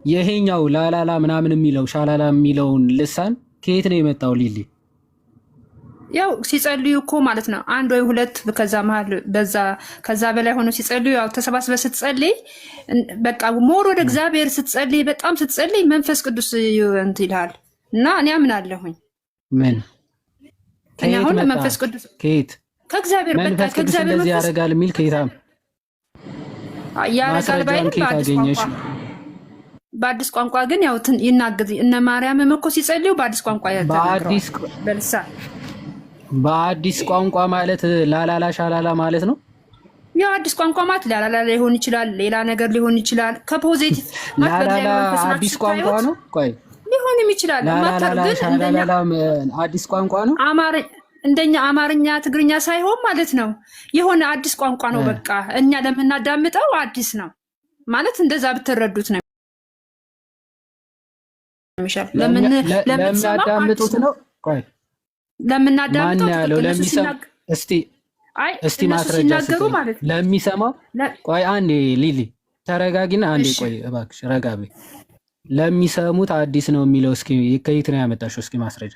ይሄኛው ላላላ ምናምን የሚለው ሻላላ የሚለውን ልሳን ከየት ነው የመጣው ሊሊ? ያው ሲጸልዩ እኮ ማለት ነው አንድ ወይ ሁለት ከዛ መሀል በዛ ከዛ በላይ ሆኖ ሲጸልዩ ያው ተሰባስበ ስትጸልይ በቃ ሞር ወደ እግዚአብሔር ስትጸልይ በጣም ስትጸልይ መንፈስ ቅዱስ እንት ይልሃል እና እኔ አምናለሁኝ። ምን እኔ አሁን መንፈስ ቅዱስ ከየት ከእግዚአብሔር በቃ ከእግዚአብሔር መንፈስ ያረጋል የሚል ከየታም ያረጋል ባይልም በአዲስ ቋንቋ ግን ያው ይናገር እነ ማርያምም እኮ ሲጸልዩ በአዲስ ቋንቋ በአዲስ በልሳን በአዲስ ቋንቋ ማለት ላላላ ሻላላ ማለት ነው። ያው አዲስ ቋንቋ ማለት ላላላ ሊሆን ይችላል፣ ሌላ ነገር ሊሆን ይችላል። ከፖዚቲቭ ላላላ አዲስ ቋንቋ ነው። ቆይ ሊሆንም ይችላል። ላላላ ሻላላ አዲስ ቋንቋ ነው። እንደኛ አማርኛ ትግርኛ ሳይሆን ማለት ነው የሆነ አዲስ ቋንቋ ነው። በቃ እኛ ለምናዳምጠው አዲስ ነው ማለት እንደዛ ብትረዱት ነው የሚሻል። ለምናዳምጡት ነው። ቆይ ለምናዳምጠው እስቲ ማስረጃ ማለት ለሚሰማው ቆይ አንዴ ሊሊ ተረጋጊና አንዴ ቆይ እባክሽ ረጋ በይ። ለሚሰሙት አዲስ ነው የሚለው እስኪ ከየት ነው ያመጣሽው? እስኪ ማስረጃ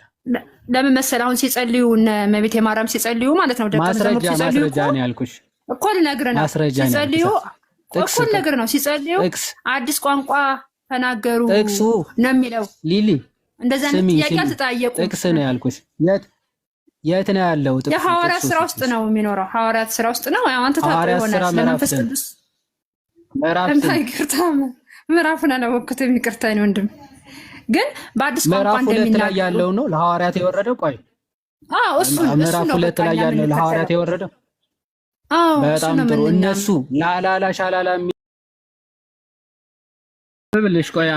ለምን መሰለህ አሁን ሲጸልዩ እነ እመቤቴ ማርያም ሲጸልዩ ማለት ነው ማስረጃ ነው ያልኩሽ እኮ ልነግርህ ነው። ሲጸልዩ እኮ ልነግርህ ነው። ሲጸልዩ አዲስ ቋንቋ ተናገሩ ነው የሚለው ሊሊ። እንደዛ ነው ጥያቄ አልተጠየቁም። ጥቅስ ነው ያልኩሽ። የት ነው ያለው? ጥቅስ የሐዋርያት ስራ ውስጥ ነው የሚኖረው። ሐዋርያት ስራ ውስጥ ነው። አንተ ታውቀው ይሆናል ለመንፈስ ቅዱስ ምዕራፉን አላወቅኩትም፣ ይቅርታ ነው ወንድም። ግን በአዲስ ቋንቋ እንደሚናገሩ ላይ ያለው ነው ለሐዋርያት የወረደው። ቆይ እሱ ምዕራፍ 2 ላይ ያለው ለሐዋርያት የወረደው። በጣም ጥሩ። እነሱ ላላላ ሻላላ ብልሽ ቆይ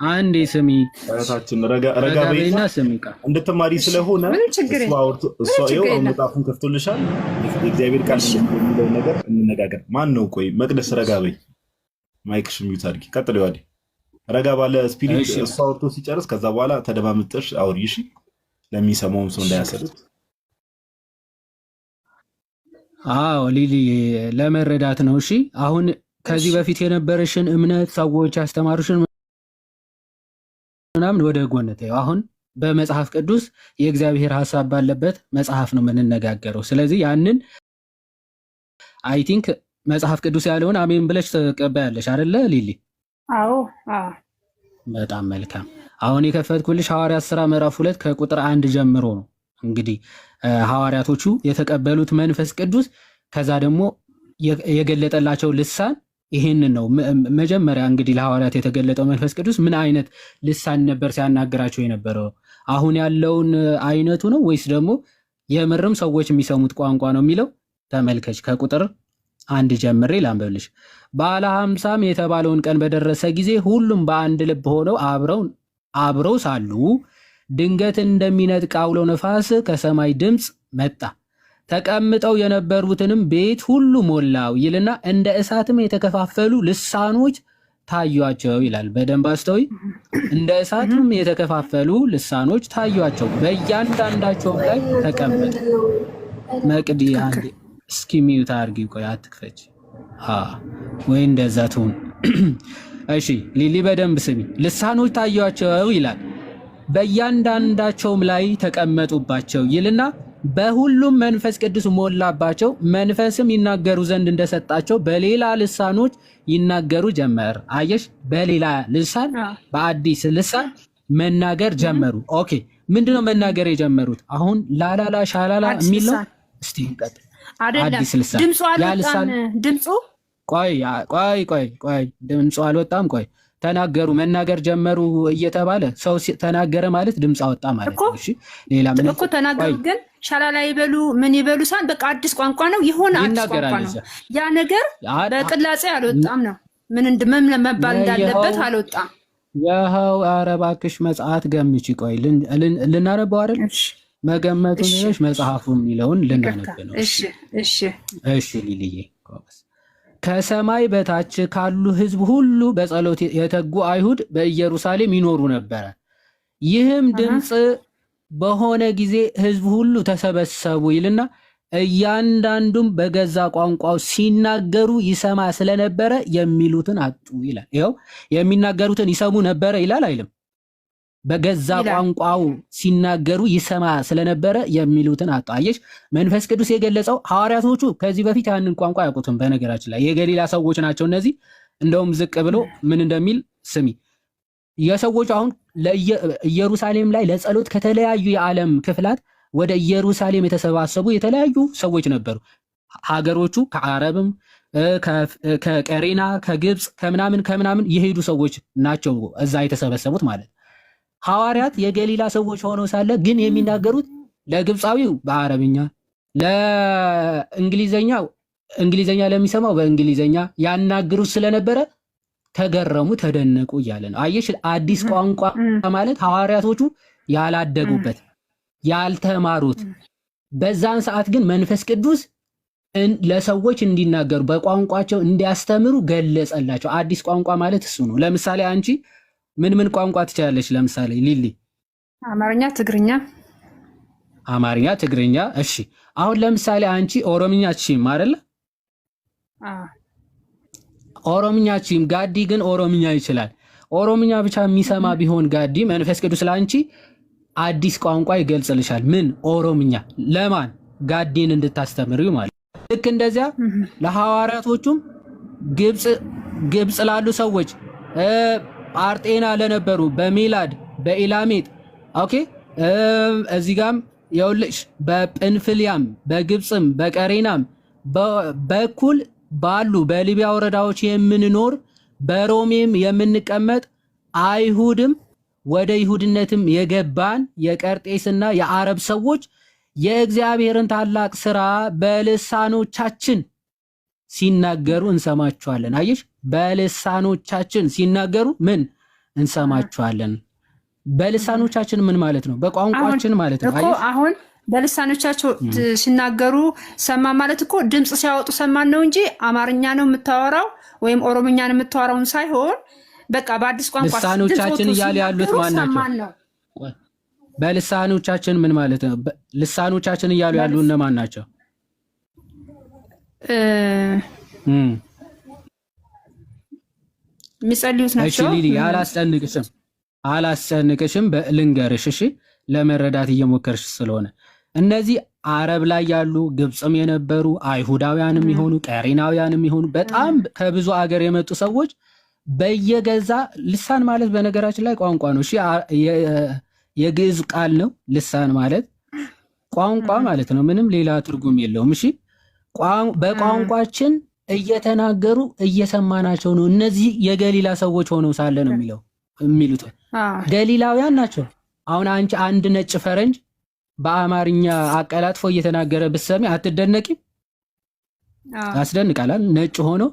አንዴ ስሚ ራሳችን ረጋ በይና ስሚ እንድትማሪ ስለሆነ እሷ ይኸው መጽሐፉን ከፍቶልሻል። የእግዚአብሔር ቃል የሚለው ነገር እንነጋገር። ማን ነው? ቆይ መቅደስ ረጋ በይ። ማይክሽ ሚውት አድርጊ። ቀጥሎ ይዋዲ ረጋ ባለ ስፒሪት እሷ አውርቶ ሲጨርስ ከዛ በኋላ ተደማምጠሽ አውሪ። እሺ፣ ለሚሰማውም ሰው እንዳያሰሩት። አዎ ሊሊ ለመረዳት ነው። እሺ፣ አሁን ከዚህ በፊት የነበረሽን እምነት ሰዎች ያስተማሩሽን ምናምን ወደ ጎን ተይው። አሁን በመጽሐፍ ቅዱስ የእግዚአብሔር ሐሳብ ባለበት መጽሐፍ ነው የምንነጋገረው። ስለዚህ ያንን አይ ቲንክ መጽሐፍ ቅዱስ ያለውን አሜን ብለሽ ተቀበያለሽ አይደለ ሊሊ? አዎ። በጣም መልካም። አሁን የከፈትኩልሽ ሐዋርያት ሥራ ምዕራፍ 2 ከቁጥር 1 ጀምሮ ነው። እንግዲህ ሐዋርያቶቹ የተቀበሉት መንፈስ ቅዱስ ከዛ ደግሞ የገለጠላቸው ልሳን ይሄንን ነው። መጀመሪያ እንግዲህ ለሐዋርያት የተገለጠው መንፈስ ቅዱስ ምን አይነት ልሳን ነበር ሲያናግራቸው የነበረው? አሁን ያለውን አይነቱ ነው ወይስ ደግሞ የምርም ሰዎች የሚሰሙት ቋንቋ ነው የሚለው? ተመልከች ከቁጥር 1 ጀምሬ ላንብብልሽ። በዓለ ኀምሳም የተባለውን ቀን በደረሰ ጊዜ ሁሉም በአንድ ልብ ሆነው አብረው ሳሉ ድንገት እንደሚነጥቅ አውሎ ነፋስ ከሰማይ ድምፅ መጣ፣ ተቀምጠው የነበሩትንም ቤት ሁሉ ሞላው ይልና እንደ እሳትም የተከፋፈሉ ልሳኖች ታዩአቸው ይላል። በደንብ አስተውይ። እንደ እሳትም የተከፋፈሉ ልሳኖች ታዩአቸው፣ በእያንዳንዳቸውም ላይ ተቀመጡ። መቅዲ አንዴ እስኪ ሚዩት አድርጊ። ቆይ አትክፈች ወይ እንደዛ ትሁን። እሺ ሊሊ በደንብ ስሚ። ልሳኖች ታዩአቸው ይላል፣ በእያንዳንዳቸውም ላይ ተቀመጡባቸው ይልና በሁሉም መንፈስ ቅዱስ ሞላባቸው፣ መንፈስም ይናገሩ ዘንድ እንደሰጣቸው በሌላ ልሳኖች ይናገሩ ጀመር። አየሽ፣ በሌላ ልሳን በአዲስ ልሳን መናገር ጀመሩ። ኦኬ፣ ምንድነው መናገር የጀመሩት? አሁን ላላላ ሻላላ የሚለው እስቲ እንቀጥል። አዲስ ልሳን ድምጹ አልወጣም። ድምጹ ቆይ ድምጹ አልወጣም። ቆይ ተናገሩ፣ መናገር ጀመሩ እየተባለ ሰው ተናገረ ማለት ድምጽ አወጣ ማለት ነው። እሺ ሌላ ምን እኮ ተናገሩ፣ ግን ሻላላ ይበሉ ምን ይበሉ ሳን በቃ አዲስ ቋንቋ ነው፣ የሆነ አዲስ ቋንቋ ነው። ያ ነገር በቅላጼ አልወጣም ነው። ምን ለመባል እንዳለበት አልወጣም። ያው ኧረ እባክሽ መጽሐፍ ገምጪ። ቆይ ልናነበው አይደል? መገመቱን ነሽ መጽሐፉ የሚለውን ልናነብ ነው። እሺ ሊልዬ ከሰማይ በታች ካሉ ሕዝብ ሁሉ በጸሎት የተጉ አይሁድ በኢየሩሳሌም ይኖሩ ነበረ። ይህም ድምፅ በሆነ ጊዜ ሕዝብ ሁሉ ተሰበሰቡ ይልና እያንዳንዱም በገዛ ቋንቋው ሲናገሩ ይሰማ ስለነበረ የሚሉትን አጡ ይላል። ይኸው የሚናገሩትን ይሰሙ ነበረ ይላል አይልም? በገዛ ቋንቋው ሲናገሩ ይሰማ ስለነበረ የሚሉትን አጡ። አየሽ፣ መንፈስ ቅዱስ የገለጸው ሐዋርያቶቹ ከዚህ በፊት ያንን ቋንቋ አያውቁትም። በነገራችን ላይ የገሊላ ሰዎች ናቸው እነዚህ። እንደውም ዝቅ ብሎ ምን እንደሚል ስሚ። የሰዎች አሁን ኢየሩሳሌም ላይ ለጸሎት ከተለያዩ የዓለም ክፍላት ወደ ኢየሩሳሌም የተሰባሰቡ የተለያዩ ሰዎች ነበሩ። ሀገሮቹ ከአረብም ከቀሬና ከግብፅ ከምናምን የሄዱ ሰዎች ናቸው እዛ የተሰበሰቡት ማለት። ሐዋርያት የገሊላ ሰዎች ሆነው ሳለ ግን የሚናገሩት ለግብፃዊው በአረብኛ፣ እንግሊዘኛ ለሚሰማው በእንግሊዘኛ ያናግሩት ስለነበረ ተገረሙ፣ ተደነቁ እያለ ነው። አየሽ፣ አዲስ ቋንቋ ማለት ሐዋርያቶቹ ያላደጉበት ያልተማሩት፣ በዛን ሰዓት ግን መንፈስ ቅዱስ ለሰዎች እንዲናገሩ በቋንቋቸው እንዲያስተምሩ ገለጸላቸው። አዲስ ቋንቋ ማለት እሱ ነው። ለምሳሌ አንቺ ምን ቋንቋ ትችላለች? ለምሳሌ ሊሊ አማርኛ፣ ትግርኛ። አማርኛ፣ ትግርኛ። እሺ፣ አሁን ለምሳሌ አንቺ ኦሮምኛ አትችይም አይደለ? ኦሮምኛ አትችይም። ጋዲ ግን ኦሮምኛ ይችላል። ኦሮምኛ ብቻ የሚሰማ ቢሆን ጋዲ መንፈስ ቅዱስ ለአንቺ አዲስ ቋንቋ ይገልጽልሻል። ምን? ኦሮምኛ። ለማን? ጋዲን እንድታስተምሪው ማለት። ልክ እንደዚያ ለሐዋርያቶቹም ግብፅ ላሉ ሰዎች ጳርጤና ለነበሩ በሚላድ በኢላሜጥ ኦኬ፣ እዚህ ጋም የውልሽ በጵንፍልያም በግብፅም በቀሬናም በኩል ባሉ በሊቢያ ወረዳዎች የምንኖር በሮሜም የምንቀመጥ አይሁድም ወደ ይሁድነትም የገባን የቀርጤስና የአረብ ሰዎች የእግዚአብሔርን ታላቅ ሥራ በልሳኖቻችን ሲናገሩ እንሰማቸዋለን። አየሽ፣ በልሳኖቻችን ሲናገሩ ምን እንሰማቸዋለን? በልሳኖቻችን ምን ማለት ነው? በቋንቋችን ማለት ነው። አየሽ፣ አሁን በልሳኖቻቸው ሲናገሩ ሰማ ማለት እኮ ድምፅ ሲያወጡ ሰማን ነው እንጂ አማርኛ ነው የምታወራው ወይም ኦሮምኛ ነው የምታወራውን ሳይሆን በቃ በአዲስ ቋንቋ ልሳኖቻችን እያሉ ያሉት ማን ናቸው? በልሳኖቻችን ምን ማለት ነው? ልሳኖቻችን እያሉ ያሉ እነማን ናቸው? የሚጸልዩት ናቸው። እሺ ሊሊ፣ አላስጨንቅሽም፣ ልንገርሽ። እሺ፣ ለመረዳት እየሞከርሽ ስለሆነ እነዚህ አረብ ላይ ያሉ ግብፅም የነበሩ አይሁዳውያንም የሆኑ ቀሬናውያንም የሆኑ በጣም ከብዙ አገር የመጡ ሰዎች በየገዛ ልሳን ማለት በነገራችን ላይ ቋንቋ ነው። እሺ፣ የግዕዝ ቃል ነው። ልሳን ማለት ቋንቋ ማለት ነው። ምንም ሌላ ትርጉም የለውም። እሺ፣ በቋንቋችን እየተናገሩ እየሰማናቸው ነው። እነዚህ የገሊላ ሰዎች ሆነው ሳለ ነው የሚሉት ገሊላውያን ናቸው። አሁን አንቺ አንድ ነጭ ፈረንጅ በአማርኛ አቀላጥፎ እየተናገረ ብትሰሚ አትደነቂም? ያስደንቃል። ነጭ ሆኖ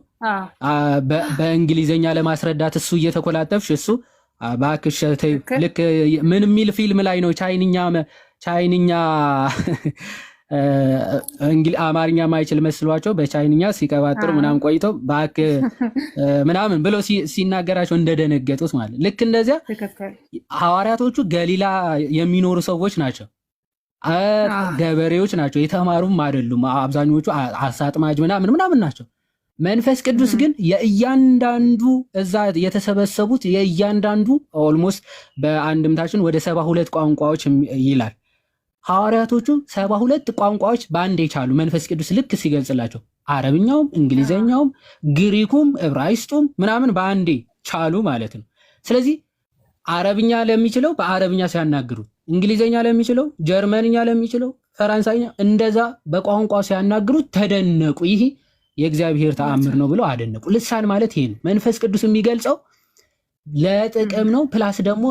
በእንግሊዘኛ ለማስረዳት እሱ እየተኮላተፍሽ እሱ እባክሽ ልክ ምን የሚል ፊልም ላይ ነው ቻይንኛ አማርኛ ማይችል መስሏቸው በቻይንኛ ሲቀባጥሩ ምናምን ቆይተው ባክ ምናምን ብሎ ሲናገራቸው እንደደነገጡት ማለት ልክ እንደዚያ ሐዋርያቶቹ ገሊላ የሚኖሩ ሰዎች ናቸው። ገበሬዎች ናቸው። የተማሩም አይደሉም። አብዛኞቹ አሳጥማጅ ምናምን ናቸው። መንፈስ ቅዱስ ግን የእያንዳንዱ እዛ የተሰበሰቡት የእያንዳንዱ ኦልሞስት በአንድምታችን ወደ 72 ቋንቋዎች ይላል። ሐዋርያቶቹ 72 ቋንቋዎች በአንድ የቻሉ መንፈስ ቅዱስ ልክ ሲገልጽላቸው አረብኛውም፣ እንግሊዘኛውም፣ ግሪኩም፣ ዕብራይስጡም ምናምን በአንዴ ቻሉ ማለት ነው። ስለዚህ አረብኛ ለሚችለው በአረብኛ ሲያናግሩት፣ እንግሊዘኛ ለሚችለው፣ ጀርመንኛ ለሚችለው፣ ፈራንሳይኛ እንደዛ በቋንቋ ሲያናግሩት ተደነቁ። ይህ የእግዚአብሔር ተአምር ነው ብለው አደነቁ። ልሳን ማለት ይሄ ነው። መንፈስ ቅዱስ የሚገልጸው ለጥቅም ነው። ፕላስ ደግሞ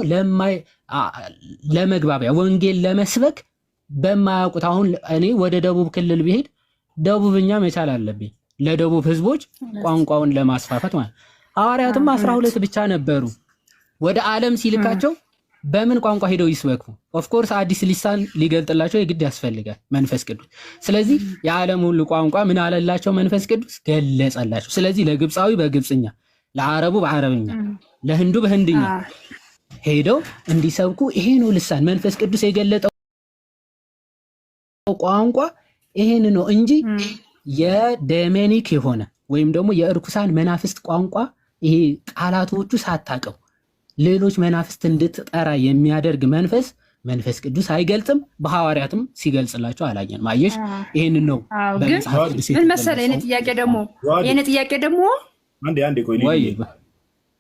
ለመግባቢያ ወንጌል ለመስበክ በማያውቁት አሁን እኔ ወደ ደቡብ ክልል ብሄድ ደቡብኛ መቻል አለብኝ ለደቡብ ህዝቦች ቋንቋውን ለማስፋፋት ማለት። ሐዋርያትም 12 ብቻ ነበሩ። ወደ ዓለም ሲልካቸው በምን ቋንቋ ሄደው ይስበኩ? ኦፍኮርስ አዲስ ልሳን ሊገልጥላቸው የግድ ያስፈልጋል መንፈስ ቅዱስ። ስለዚህ የዓለም ሁሉ ቋንቋ ምን አለላቸው? መንፈስ ቅዱስ ገለጸላቸው። ስለዚህ ለግብፃዊ በግብፅኛ፣ ለአረቡ በአረብኛ፣ ለህንዱ በህንድኛ ሄደው እንዲሰብኩ ይሄ ነው ልሳን። መንፈስ ቅዱስ የገለጠው ቋንቋ ይሄን ነው እንጂ የደሜኒክ የሆነ ወይም ደግሞ የእርኩሳን መናፍስት ቋንቋ ይሄ ቃላቶቹ ሳታቀው ሌሎች መናፍስት እንድትጠራ የሚያደርግ መንፈስ ቅዱስ አይገልጽም። በሐዋርያትም ሲገልጽላቸው አላየንም። አየሽ፣ ይሄን ነው በመጽሐፍ ቅዱስ ምን መሰለህ የኔ ጥያቄ ደግሞ አንዴ ቆይ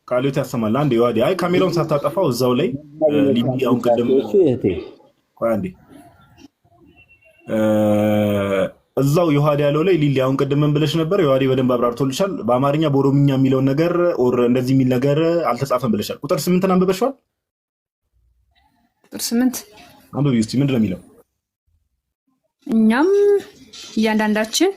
ቃሉት ያሰማል። አንዴ ዋዲ አይ ካሜራውን ሳታጠፋው እዛው ላይ ሊቢያውን ቀደም ቆይ አንዴ እዛው ዮሐድ ያለው ላይ ሊሊ አሁን ቅድም ምን ብለሽ ነበር? ዮሐድ በደንብ አብራርቶልሻል። በአማርኛ በኦሮምኛ የሚለውን ነገር ኦር እንደዚህ የሚል ነገር አልተጻፈም ብለሻል። ቁጥር 8 አንብበሽዋል? ቁጥር 8 አንብቢ እስቲ ምንድን ነው የሚለው? እኛም እያንዳንዳችን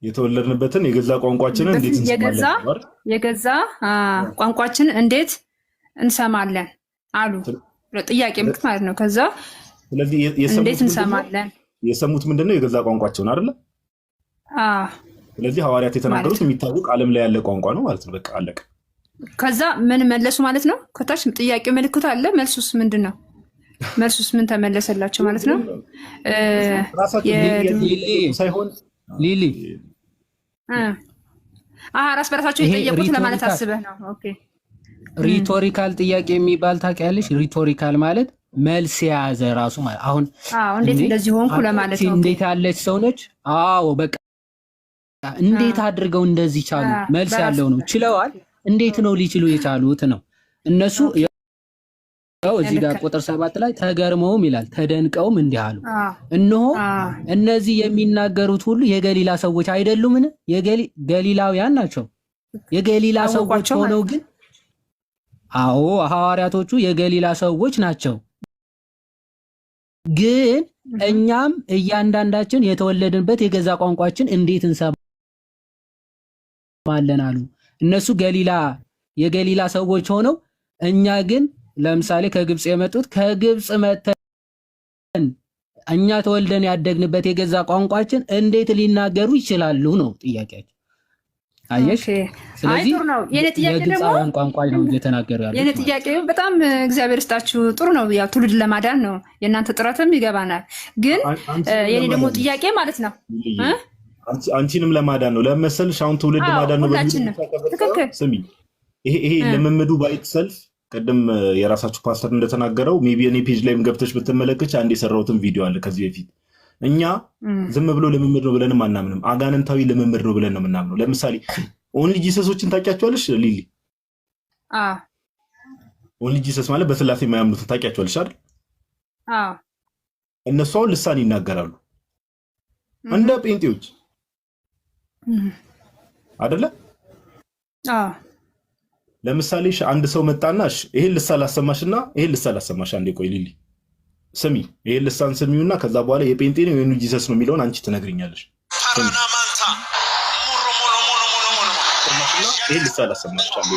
የተወለድንበትን የገዛ ቋንቋችንን እንዴት እንሰማለን? የገዛ ቋንቋችንን እንዴት እንሰማለን አሉ። ጥያቄ ምልክት ማለት ነው። ከዛ ስለዚህ እንዴት እንሰማለን? የሰሙት ምንድነው? የገዛ ቋንቋቸውን አይደለ? ስለዚህ ሐዋርያት የተናገሩት የሚታወቅ ዓለም ላይ ያለ ቋንቋ ነው ማለት ነው። በቃ አለቀ። ከዛ ምን መለሱ ማለት ነው? ከታች ጥያቄ ምልክት አለ። መልሱስ ምንድነው? መልሱስ ምን ተመለሰላቸው ማለት ነው? ሊሊ ራስ በራሳቸው የጠየቁት ለማለት አስበህ ነው? ኦኬ። ሪቶሪካል ጥያቄ የሚባል ታውቂያለሽ? ሪቶሪካል ማለት መልስ የያዘ ራሱ ማለት አሁን እንዴት እንደዚህ ሆንኩ ለማለት ነው። እንዴት ያለች ሰው ነች? በቃ እንዴት አድርገው እንደዚህ ቻሉ? መልስ ያለው ነው። ችለዋል። እንዴት ነው ሊችሉ የቻሉት ነው? እነሱ እዚህ ጋር ቁጥር 7 ላይ ተገርመውም ይላል ተደንቀውም እንዲህ አሉ፣ እነሆ እነዚህ የሚናገሩት ሁሉ የገሊላ ሰዎች አይደሉምን? ገሊላውያን ናቸው። የገሊላ ሰዎች ሆነው ግን ሐዋርያቶቹ የገሊላ ሰዎች ናቸው። ግን እኛም እያንዳንዳችን የተወለድንበት የገዛ ቋንቋችን እንዴት እንሰማለን አሉ። እነሱ የገሊላ ሰዎች ሆነው እኛ ግን ለምሳሌ ከግብጽ የመጡት ከግብጽ መተን እኛ ተወልደን ያደግንበት የገዛ ቋንቋችን እንዴት ሊናገሩ ይችላሉ ነው ጥያቄያቸው። አየሽ፣ ስለዚህ የግብጻውያን ቋንቋ ነው እየተናገሩ ያሉት። የኔ ጥያቄ በጣም እግዚአብሔር ይስጣችሁ ጥሩ ነው። ያው ትውልድ ለማዳን ነው የእናንተ ጥረትም ይገባናል። ግን የኔ ደግሞ ጥያቄ ማለት ነው አንቺንም ለማዳን ነው ለመሰልሽ። አሁን ትውልድ ማዳን ነው። ስሚ፣ ይሄ ልምምዱ ባይት ሰልፍ ቅድም የራሳችሁ ፓስተር እንደተናገረው ሜቢ እኔ ፔጅ ላይም ገብተሽ ብትመለከች አንድ የሰራሁትን ቪዲዮ አለ ከዚህ በፊት። እኛ ዝም ብሎ ልምምድ ነው ብለንም አናምንም፣ አጋንንታዊ ልምምድ ነው ብለን ነው የምናምነው። ለምሳሌ ኦንሊ ጂሰሶችን ታውቂያቸዋለሽ ሊሊ? ኦንሊ ጂሰስ ማለት በስላሴ የማያምኑትን ታውቂያቸዋለሽ አይደል? እነሱ አሁን ልሳን ይናገራሉ እንደ ጴንጤዎች አይደለ? ለምሳሌ አንድ ሰው መጣና ይሄን ልሳን ላሰማሽና ይሄን ልሳን ላሰማሽ። አንዴ ቆይ ሊሊ ስሚ፣ ይሄን ልሳን ስሚውና ከዛ በኋላ የጴንጤ ነው የኑ ጂሰስ ነው የሚለውን አንቺ ትነግሪኛለሽ። ይሄን ልሳን ላሰማሽ አንዴ።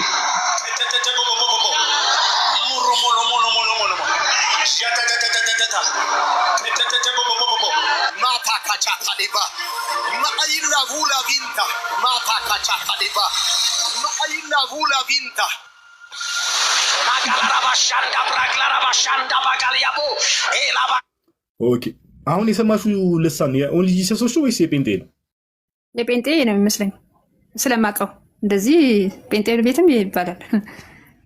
ኦኬ፣ አሁን የሰማሽው ልሳን የኦንሊ ጂሰሶች ወይስ የጴንጤ ነው? የጴንጤ ነው የሚመስለኝ ስለማውቀው። እንደዚህ ጴንጤ ቤትም ይባላል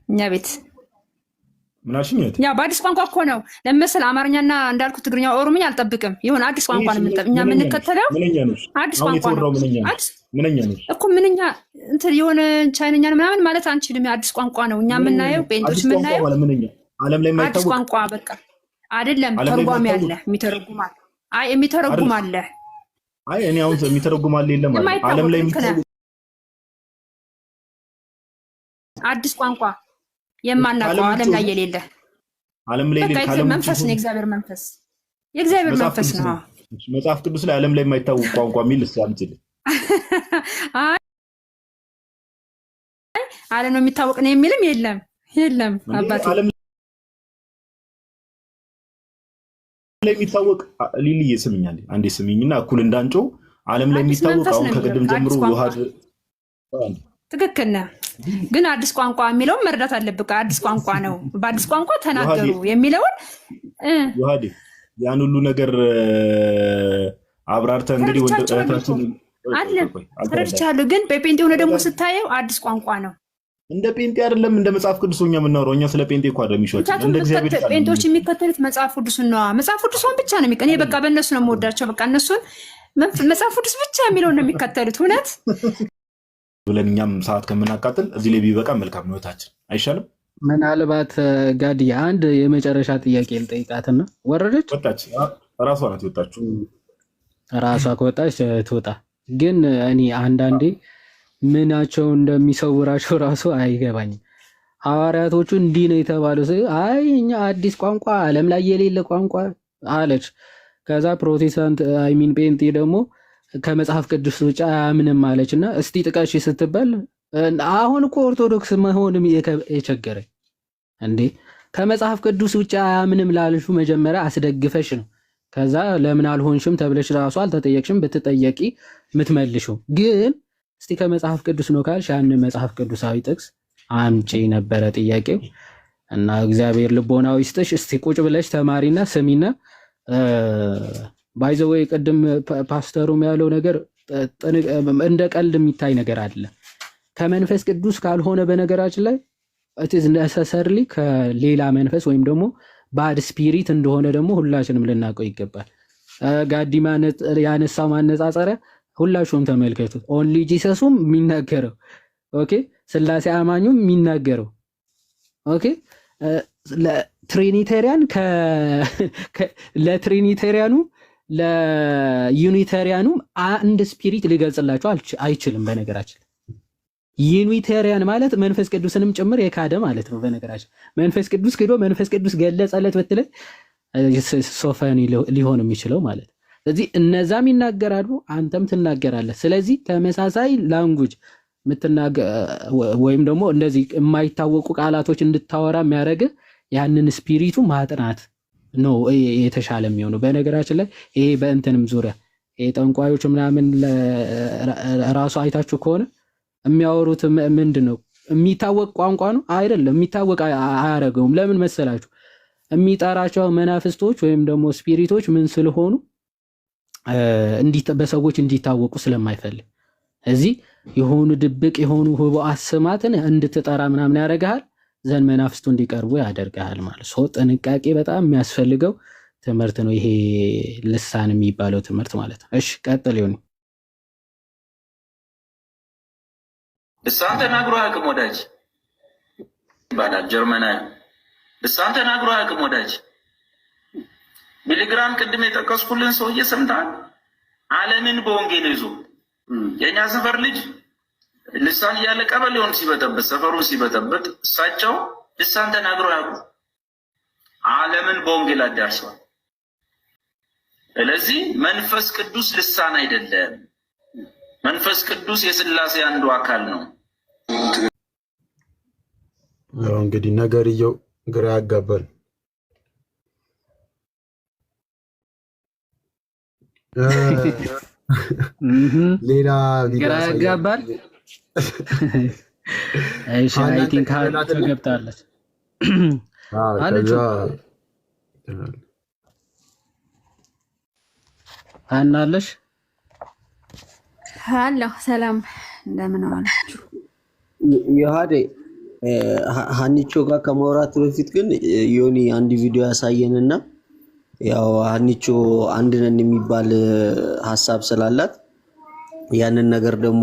እኛ ቤት። ምን አልሽኝ? ያው በአዲስ ቋንቋ እኮ ነው ለምሳሌ አማርኛና እንዳልኩት ትግርኛ፣ ኦሮምኛ አልጠብቅም። ይሁን አዲስ ቋንቋ ነው እኛ የምንከተለው። አዲስ ቋንቋ ነው እኮ ምንኛ እንትን የሆነ ቻይነኛ ምናምን ማለት አንችልም። አዲስ ቋንቋ ነው እኛ የምናየው፣ ጴንጦች የምናየው አዲስ ቋንቋ በቃ አይደለም። ተርጓሚ አለ፣ የሚተረጉም አለ። የሚተረጉም አለ። እኔ አሁን የሚተረጉም አለ የለም ማለት ዓለም ላይ አዲስ ቋንቋ የማናውቀው ዓለም ላይ የሌለ መንፈስ ነው። የእግዚአብሔር መንፈስ ነው። መጽሐፍ ቅዱስ ላይ ዓለም ላይ የማይታወቅ ቋንቋ የሚል አምጪልኝ። ዓለም ነው የሚታወቅ ነው የሚልም የለም አባቴ። ዓለም ላይ የሚታወቅ ሊልዬ ስምኛል አንዴ ስምኝና እኩል እንዳንጮ ዓለም ላይ የሚታወቅ አሁን ከቅድም ጀምሮ ዮሐድ ትክክል ነህ። ግን አዲስ ቋንቋ የሚለውን መረዳት አለብህ። አዲስ ቋንቋ ነው፣ በአዲስ ቋንቋ ተናገሩ የሚለውን ዮሐዴ ያን ሁሉ ነገር አብራርተ እንግዲህ ወንድታችን አለ ተረድቻለሁ። ግን በጴንጤ ሆነ ደግሞ ስታየው አዲስ ቋንቋ ነው። እንደ ጴንጤ አይደለም፣ እንደ መጽሐፍ ቅዱስ ነው የምናወራው። እኛ ስለ ጴንጤ እኮ አይደለም የሚሾች እንደ እግዚአብሔር ቃል ጴንጤዎች የሚከተሉት መጽሐፍ ቅዱስን ነው። መጽሐፍ ቅዱስን ብቻ ነው የሚቀኔ በቃ በእነሱ ነው የምወዳቸው። በቃ እነሱን መጽሐፍ ቅዱስ ብቻ የሚለውን ነው የሚከተሉት። እውነት ብለን እኛም ሰዓት ከምናቃጥል እዚህ ላይ ቢበቃ መልካም ነው። እህታችን አይሻልም? ምናልባት ጋዲ አንድ የመጨረሻ ጥያቄ ልጠይቃትና ወረደች። ወጣች፣ ራሷ ናት የወጣችው። ራሷ ከወጣች ትወጣ። ግን እኔ አንዳንዴ ምናቸው እንደሚሰውራቸው ራሱ አይገባኝም። ሐዋርያቶቹ እንዲህ ነው የተባለው። አይ እኛ አዲስ ቋንቋ ዓለም ላይ የሌለ ቋንቋ አለች። ከዛ ፕሮቴስታንት አይሚን ጴንጤ ደግሞ ከመጽሐፍ ቅዱስ ውጭ አያምንም አለች እና እስቲ ጥቀሽ ስትባል አሁን እኮ ኦርቶዶክስ መሆንም የቸገረኝ እንዴ ከመጽሐፍ ቅዱስ ውጭ አያምንም ላልሹ መጀመሪያ አስደግፈሽ ነው። ከዛ ለምን አልሆንሽም ተብለሽ ራሱ አልተጠየቅሽም። ብትጠየቂ ምትመልሽው ግን እስቲ ከመጽሐፍ ቅዱስ ነው ካልሽ ያን መጽሐፍ ቅዱሳዊ ጥቅስ አምጪ ነበረ ጥያቄው። እና እግዚአብሔር ልቦናው ይስጥሽ። እስቲ ቁጭ ብለሽ ተማሪና ስሚና ባይዘወይ ቅድም ፓስተሩም ያለው ነገር እንደ ቀልድ የሚታይ ነገር አለ ከመንፈስ ቅዱስ ካልሆነ በነገራችን ላይ it is necessarily ከሌላ መንፈስ ወይም ደግሞ ባድ ስፒሪት እንደሆነ ደግሞ ሁላችንም ልናውቀው ይገባል። ጋዲማ ያነሳው ማነጻጸሪያ ሁላችሁም ተመልከቱት። ኦንሊ ጂሰሱም የሚናገረው ኦኬ፣ ስላሴ አማኙም የሚናገረው ኦኬ፣ ለትሪኒቴሪያን ለትሪኒቴሪያኑ ለዩኒቴሪያኑ አንድ ስፒሪት ሊገልጽላቸው አይችልም። በነገራችን ዩኒቴሪያን ማለት መንፈስ ቅዱስንም ጭምር የካደ ማለት ነው። በነገራችን መንፈስ ቅዱስ ክዶ መንፈስ ቅዱስ ገለጸለት ብትለኝ ሶፋኒ ሊሆን የሚችለው ማለት። ስለዚህ እነዛም ይናገራሉ፣ አንተም ትናገራለህ። ስለዚህ ተመሳሳይ ላንጉጅ ወይም ደግሞ እንደዚህ የማይታወቁ ቃላቶች እንድታወራ የሚያደርግ ያንን ስፒሪቱ ማጥናት ነው የተሻለ የሚሆነው። በነገራችን ላይ ይሄ በእንትንም ዙሪያ ጠንቋዮች ምናምን ራሱ አይታችሁ ከሆነ የሚያወሩት ምንድን ነው? የሚታወቅ ቋንቋ ነው አይደለም። የሚታወቅ አያደርገውም። ለምን መሰላችሁ? የሚጠራቸው መናፍስቶች ወይም ደግሞ ስፒሪቶች ምን ስለሆኑ በሰዎች እንዲታወቁ ስለማይፈልግ እዚህ የሆኑ ድብቅ የሆኑ ህቡዓት ስማትን እንድትጠራ ምናምን ያደርግሃል። ዘን መናፍስቱ እንዲቀርቡ ያደርግሃል ማለት ነው። ጥንቃቄ በጣም የሚያስፈልገው ትምህርት ነው ይሄ ልሳን የሚባለው ትምህርት ማለት ነው። እሺ ቀጥል ይሁን። ልሳን ተናግሮ አያውቅም ወዳጅ ይባላል። ጀርመናዊ ልሳን ተናግሮ አያውቅም ወዳጅ። ሚሊግራም ቅድም የጠቀስኩልን ሰውዬ ሰምተሃል? ዓለምን በወንጌል ይዞ የእኛ ሰፈር ልጅ ልሳን እያለ ቀበሌውን ሲበጠብጥ ሰፈሩን ሲበጠብጥ እሳቸው ልሳን ተናግሮ አያውቁም። ዓለምን በወንጌል አዳርሰዋል። ስለዚህ መንፈስ ቅዱስ ልሳን አይደለም። መንፈስ ቅዱስ የሥላሴ አንዱ አካል ነው። እንግዲህ ነገርየው ግራ ያጋባል። ሌላ ግራ ያጋባል። እሺ አይ ቲንክ ገብታለች አለች አናለሽ ሃሎ ሰላም እንደምን ዋላችሁ? ዮሐዴ ሀኒቾ ጋር ከማውራት በፊት ግን ዮኒ አንድ ቪዲዮ ያሳየንና ያው ሀኒቾ አንድ ነን የሚባል ሐሳብ ስላላት ያንን ነገር ደግሞ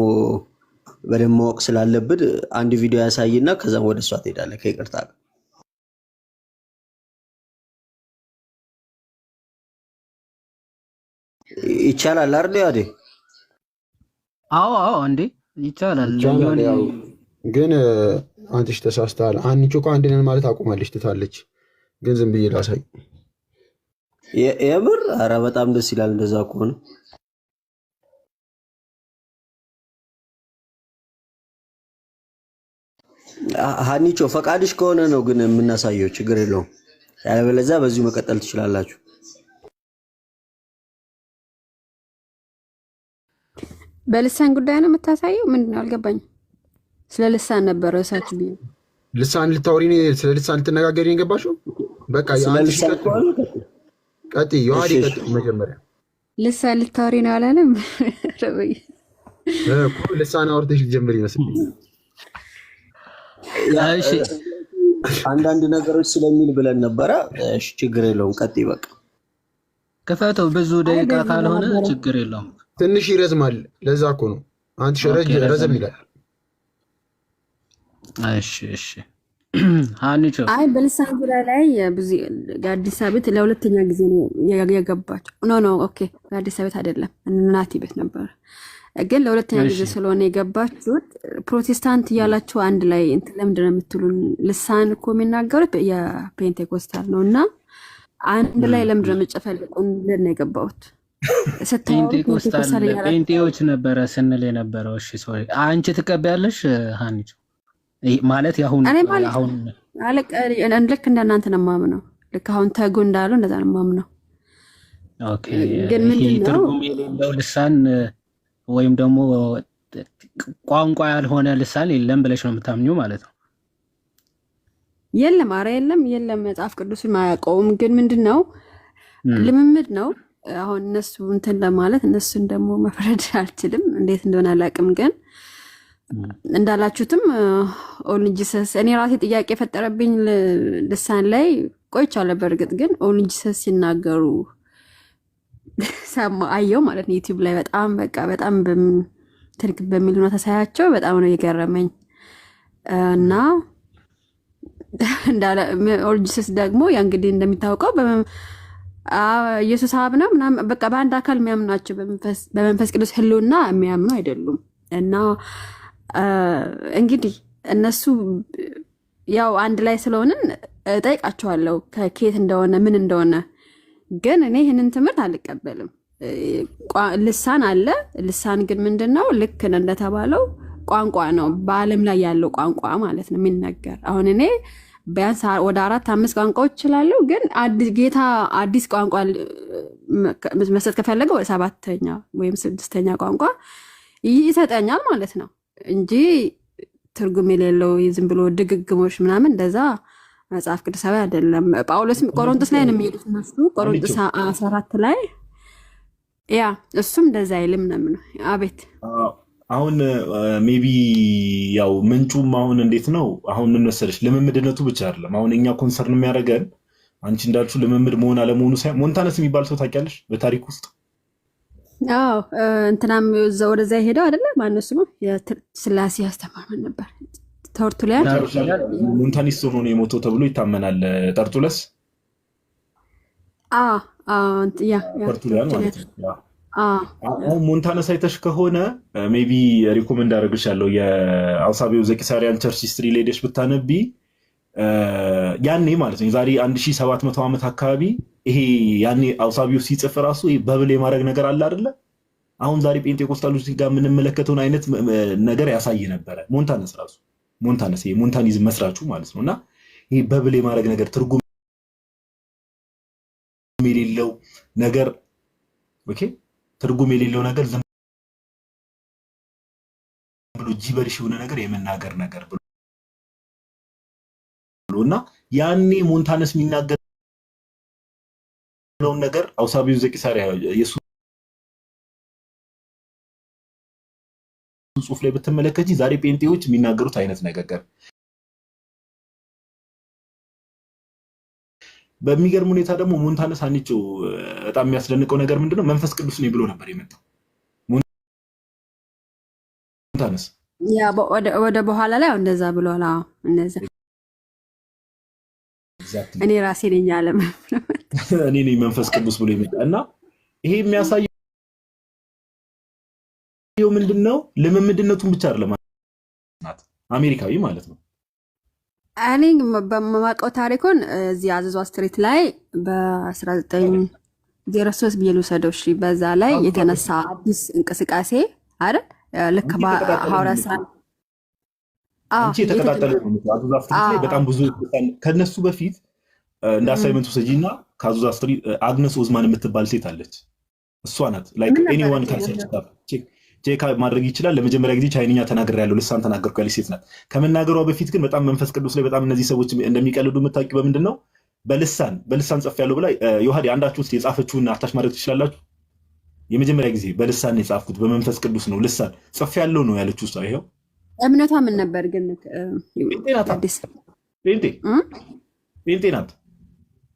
በደንብ ማወቅ ስላለብን አንድ ቪዲዮ ያሳይና ከዛም ወደ እሷ ትሄዳለህ። ከይቅርታ ጋር ይቻላል አይደል ዮሐዴ? አዎ እንዴ ይቻላል። ግን አንተሽ ተሳስተሃል። አንቺ እኮ አንድ ነን ማለት አቁማለች፣ ትታለች። ግን ዝም ብዬ ላሳይ። የምር ኧረ በጣም ደስ ይላል እንደዛ ከሆነ። ሀኒቾ ፈቃድሽ ከሆነ ነው ግን የምናሳየው፣ ችግር የለውም። ያለበለዚያ በዚሁ መቀጠል ትችላላችሁ። በልሳን ጉዳይ ነው የምታሳየው? ምንድነው? አልገባኝም። ስለ ልሳን ነበረ እሳችሁ ቢሆን ልሳን ልታወሪ ነው? ስለ ልሳን ልትነጋገሪ ነው የገባሽው? በቃ ቀጥይ ዮሐዴ ቀጥይ። መጀመሪያ ልሳን ልታወሪ ነው አላለም እኮ ልሳን አውርተሽ ልጀምር ይመስልኝ። እሺ አንዳንድ ነገሮች ስለሚል ብለን ነበረ። እሺ ችግር የለውም ቀጥይ። በቃ ክፈተው። ብዙ ደቂቃ ካልሆነ ችግር የለውም። ትንሽ ይረዝማል። ለዛ እኮ ነው አንተ ሸረጅ ረዘም ይላል። እሺ ሀኒቾ አይ በልሳን ዙሪያ ላይ ብዙ ጋዲሳ ቤት ለሁለተኛ ጊዜ ነው የገባቸው። ኖ ኦኬ ጋዲሳ ቤት አይደለም እናቲ ቤት ነበር፣ ግን ለሁለተኛ ጊዜ ስለሆነ የገባችሁት ፕሮቴስታንት እያላችሁ አንድ ላይ እንትን ለምንድን ነው የምትሉን? ልሳን እኮ የሚናገሩት የፔንቴኮስታል ነው እና አንድ ላይ ለምንድን ነው የምትጨፈልቁን? ነው የገባሁት ፔንቴኮስታል ፔንቴዎች ነበረ ስንል የነበረው። እሺ ሶሪ አንቺ ትቀበያለሽ ሀኒቾ? ማለት ያሁን ልክ እንደናንተ ነው የማምነው። ልክ አሁን ተጉ እንዳለው እንደዛ ነው የማምነው። ኦኬ ግን ምንድን ነው ትርጉም የሌለው ልሳን ወይም ደግሞ ቋንቋ ያልሆነ ልሳን የለም ብለሽ ነው የምታምኚው ማለት ነው? የለም፣ ኧረ የለም። መጽሐፍ ቅዱስን አያውቀውም። ግን ምንድን ነው ልምምድ ነው። አሁን እነሱ እንትን ለማለት እነሱን ደግሞ መፍረድ አልችልም፣ እንዴት እንደሆነ አላውቅም። ግን እንዳላችሁትም ኦንጂሰስ እኔ ራሴ ጥያቄ የፈጠረብኝ ልሳን ላይ ቆይቻለሁ። በእርግጥ ግን ኦንጂሰስ ሲናገሩ ሰማ አየው ማለት ነው ዩቲዩብ ላይ በጣም ትርክ በሚል ሁኔታ ሳያቸው በጣም ነው የገረመኝ። እና እንዳለ ኦንጂሰስ ደግሞ ያ እንግዲህ እንደሚታወቀው ኢየሱስ አብ ነው ምናምን በቃ በአንድ አካል የሚያምኑ ናቸው። በመንፈስ ቅዱስ ህልውና የሚያምኑ አይደሉም። እና እንግዲህ እነሱ ያው አንድ ላይ ስለሆንን ጠይቃቸዋለሁ ከኬት እንደሆነ ምን እንደሆነ። ግን እኔ ይህንን ትምህርት አልቀበልም። ልሳን አለ። ልሳን ግን ምንድን ነው? ልክ እንደተባለው ቋንቋ ነው፣ በዓለም ላይ ያለው ቋንቋ ማለት ነው የሚነገር። አሁን እኔ ቢያንስ ወደ 4-5 ቋንቋዎች እችላለሁ። ግን ጌታ አዲስ ቋንቋ መስጠት ከፈለገ ወደ 7ኛ ወይም 6ኛ ቋንቋ ይሰጠኛል ማለት ነው እንጂ ትርጉም የሌለው ዝም ብሎ ድግግሞች ምናምን እንደዛ መጽሐፍ ቅዱሳዊ አይደለም። ጳውሎስ ቆሮንቶስ ላይ ነው የሚሄዱት እነሱ ቆሮንቶስ 14 ላይ ያ እሱም እንደዛ አይልም ነው። አቤት አሁን ሜቢ ያው ምንጩም አሁን እንዴት ነው አሁን ምን መሰለሽ ልምምድነቱ ብቻ አይደለም። አሁን እኛ ኮንሰርን የሚያደርገን አንቺ እንዳልሽው ልምምድ መሆን አለመሆኑ ሳይሆን ሞንታነስ የሚባል ሰው ታውቂያለሽ በታሪክ ውስጥ? አዎ እንትናም ወደዛ ሄደው አይደለ? ማነው ስሙ? የስላሴ አስተማሪ ነበር። ተርቱሊያን ሞንታኒስት ሆኖ ነው የሞተው ተብሎ ይታመናል። ጠርጡለስ ተርቱሊያን ማለት ነው። አሁን ሞንታነስ አይተሽ ከሆነ ሜቢ ሪኮመንድ አደርግሻለሁ የአውሳቢው ዘቂሳሪያን ቸርች ሂስትሪ ላይ ሄደሽ ብታነቢ ያኔ ማለት ነው የዛሬ 1700 ዓመት አካባቢ ይሄ ያኔ አውሳቢው ሲጽፍ ራሱ በብል የማድረግ ነገር አለ አይደለ? አሁን ዛሬ ጴንጤቆስታሎች ጋር የምንመለከተውን አይነት ነገር ያሳይ ነበረ። ሞንታነስ ራሱ ሞንታኒዝም መስራቹ ማለት ነው። እና ይሄ በብል የማድረግ ነገር ትርጉም የሌለው ነገር ትርጉም የሌለው ነገር ዝም ብሎ ጂበሪሽ የሆነ ነገር የመናገር ነገር ብሎ እና ያኔ ሞንታነስ የሚናገረውን ነገር አውሳቢው ዘቂሳሪያ ኢየሱስ ጽሑፍ ላይ ብትመለከቺ ዛሬ ጴንጤዎች የሚናገሩት አይነት ነገር በሚገርም ሁኔታ ደግሞ ሞንታነስ አንቺ በጣም የሚያስደንቀው ነገር ምንድነው? መንፈስ ቅዱስ ነው ብሎ ነበር የመጣው ሞንታነስ። ያ ወደ በኋላ ላይ እንደዛ ብሏል። እንደዛ እኔ ራሴ ነኝ ያለም እኔ ነኝ መንፈስ ቅዱስ ብሎ የመጣ እና ይሄ የሚያሳየው ምንድነው? ልምምድነቱን ብቻ አይደለም አሜሪካዊ ማለት ነው። እኔ በማውቀው ታሪኩን እዚህ አዘዟ ስትሪት ላይ በ1903 ብዬ ልውሰደው። እሺ በዛ ላይ የተነሳ አዲስ እንቅስቃሴ አይደል? ልክ በሐዋርያት ሥራ አንቺ የተቀጣጠለ ነው። አዘዟ ስትሪት ላይ በጣም ብዙ ከነሱ በፊት እንደ አሳይመንት ወሰጂና ከአዘዟ ስትሪት አግነስ ኦዝማን የምትባል ሴት አለች። እሷ ናት ላይክ ኤኒዋን ካን ሰርች ቼክ ማድረግ ይችላል። ለመጀመሪያ ጊዜ ቻይንኛ ተናግሬያለሁ፣ ልሳን ተናገርኩ ያለች ሴት ናት። ከመናገሯ በፊት ግን በጣም መንፈስ ቅዱስ ላይ በጣም እነዚህ ሰዎች እንደሚቀልዱ የምታውቂው በምንድን ነው? በልሳን ጽፌያለሁ ብላ ዮሐዴ አንዳችሁ ውስጥ የጻፈችውን አታች ማድረግ ትችላላችሁ። የመጀመሪያ ጊዜ በልሳን የጻፍኩት በመንፈስ ቅዱስ ነው፣ ልሳን ጽፌያለሁ ነው ያለችው እሷ። ይኸው እምነቷ ምን ነበር ግን? ጴንጤ ናት።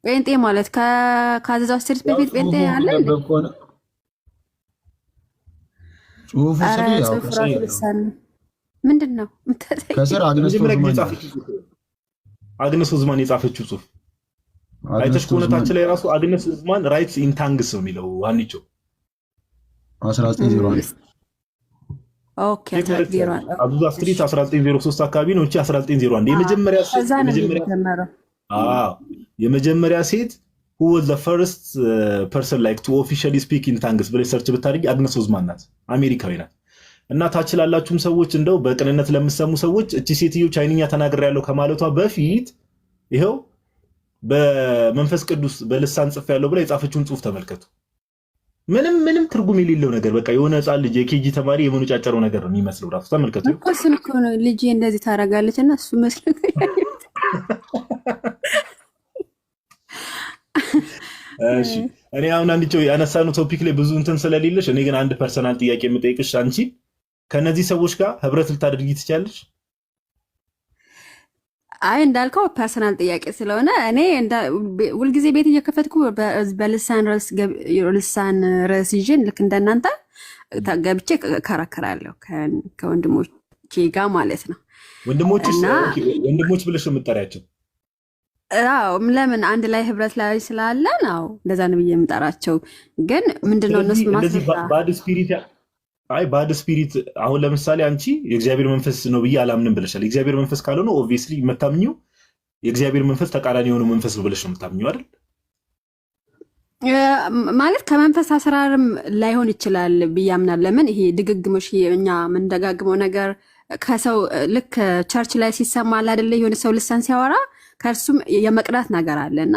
ጴንጤ ማለት ከአዘዛው ስትሪት በፊት ጴንጤ አለ። ጽሁፉ ምንድን ነው? ከስር አግነስ ኡዝማን የጻፈችው ጽሁፍ አይተሽ ከሆነ ታች ላይ ራሱ አግነስ ኡዝማን ራይትስ ኢን ታንግስ ነው የሚለው። አንቺ 1901 ኦኬ፣ አብዱላ ስትሪት 1903 አካባቢ ነው። እቺ 1901 የመጀመሪያ ሴት who was the first person like to officially speak in tongues ብለሽ ሰርች ብታደርጊ አግነስ ኡዝማን ናት፣ አሜሪካዊ ናት። እና ታች ላላችሁም ሰዎች እንደው በቅንነት ለምሰሙ ሰዎች እቺ ሴትዮ ቻይንኛ ተናግሬያለሁ ከማለቷ በፊት ይሄው በመንፈስ ቅዱስ በልሳን ጽፌያለሁ ብላ የጻፈችውን ጽሁፍ ተመልከቱ። ምንም ትርጉም የሌለው ነገር በቃ የሆነ ህፃን ልጅ የኬጂ ተማሪ የመኖጫጨረው ነገር ነው የሚመስለው። ራሱ ተመልከቱ። እኮ ነው ልጅ እንደዚህ ታደርጋለች እና እሱ መስሎኝ። እሺ እኔ አሁን አንዲቸው ያነሳነው ቶፒክ ላይ ብዙ እንትን ስለሌለሽ እኔ ግን አንድ ፐርሰናል ጥያቄ የምጠይቅሽ፣ አንቺ ከነዚህ ሰዎች ጋር ህብረት ልታደርጊ ትችያለሽ? አይ እንዳልከው ፐርሰናል ጥያቄ ስለሆነ እኔ ሁልጊዜ ቤት እየከፈትኩ በልሳን ርዕስ ይዤ ልክ እንደናንተ ገብቼ እከራከራለሁ ከወንድሞቼ ጋር ማለት ነው። ወንድሞች ብለሽ የምጠሪያቸው? አዎ ለምን አንድ ላይ ህብረት ላይ ስላለን ነው እንደዛ ነው ብዬ የምጠራቸው። ግን ምንድነው እነሱ ባድ ስፒሪት አሁን ለምሳሌ አንቺ የእግዚአብሔር መንፈስ ነው ብዬ አላምንም ብለሻል። የእግዚአብሔር መንፈስ ካልሆነ ኦብቪየስሊ የምታምኚው የእግዚአብሔር መንፈስ ተቃራኒ የሆነ መንፈስ ነው ብለሽ ነው የምታምኚው አይደል? ማለት ከመንፈስ አሰራርም ላይሆን ይችላል ብዬ አምናለሁ። ለምን ይሄ ድግግሞሽ እኛ የምንደጋግመው ነገር ከሰው ልክ ቸርች ላይ ሲሰማ አይደለ የሆነ ሰው ልሳን ሲያወራ ከእርሱም የመቅዳት ነገር አለና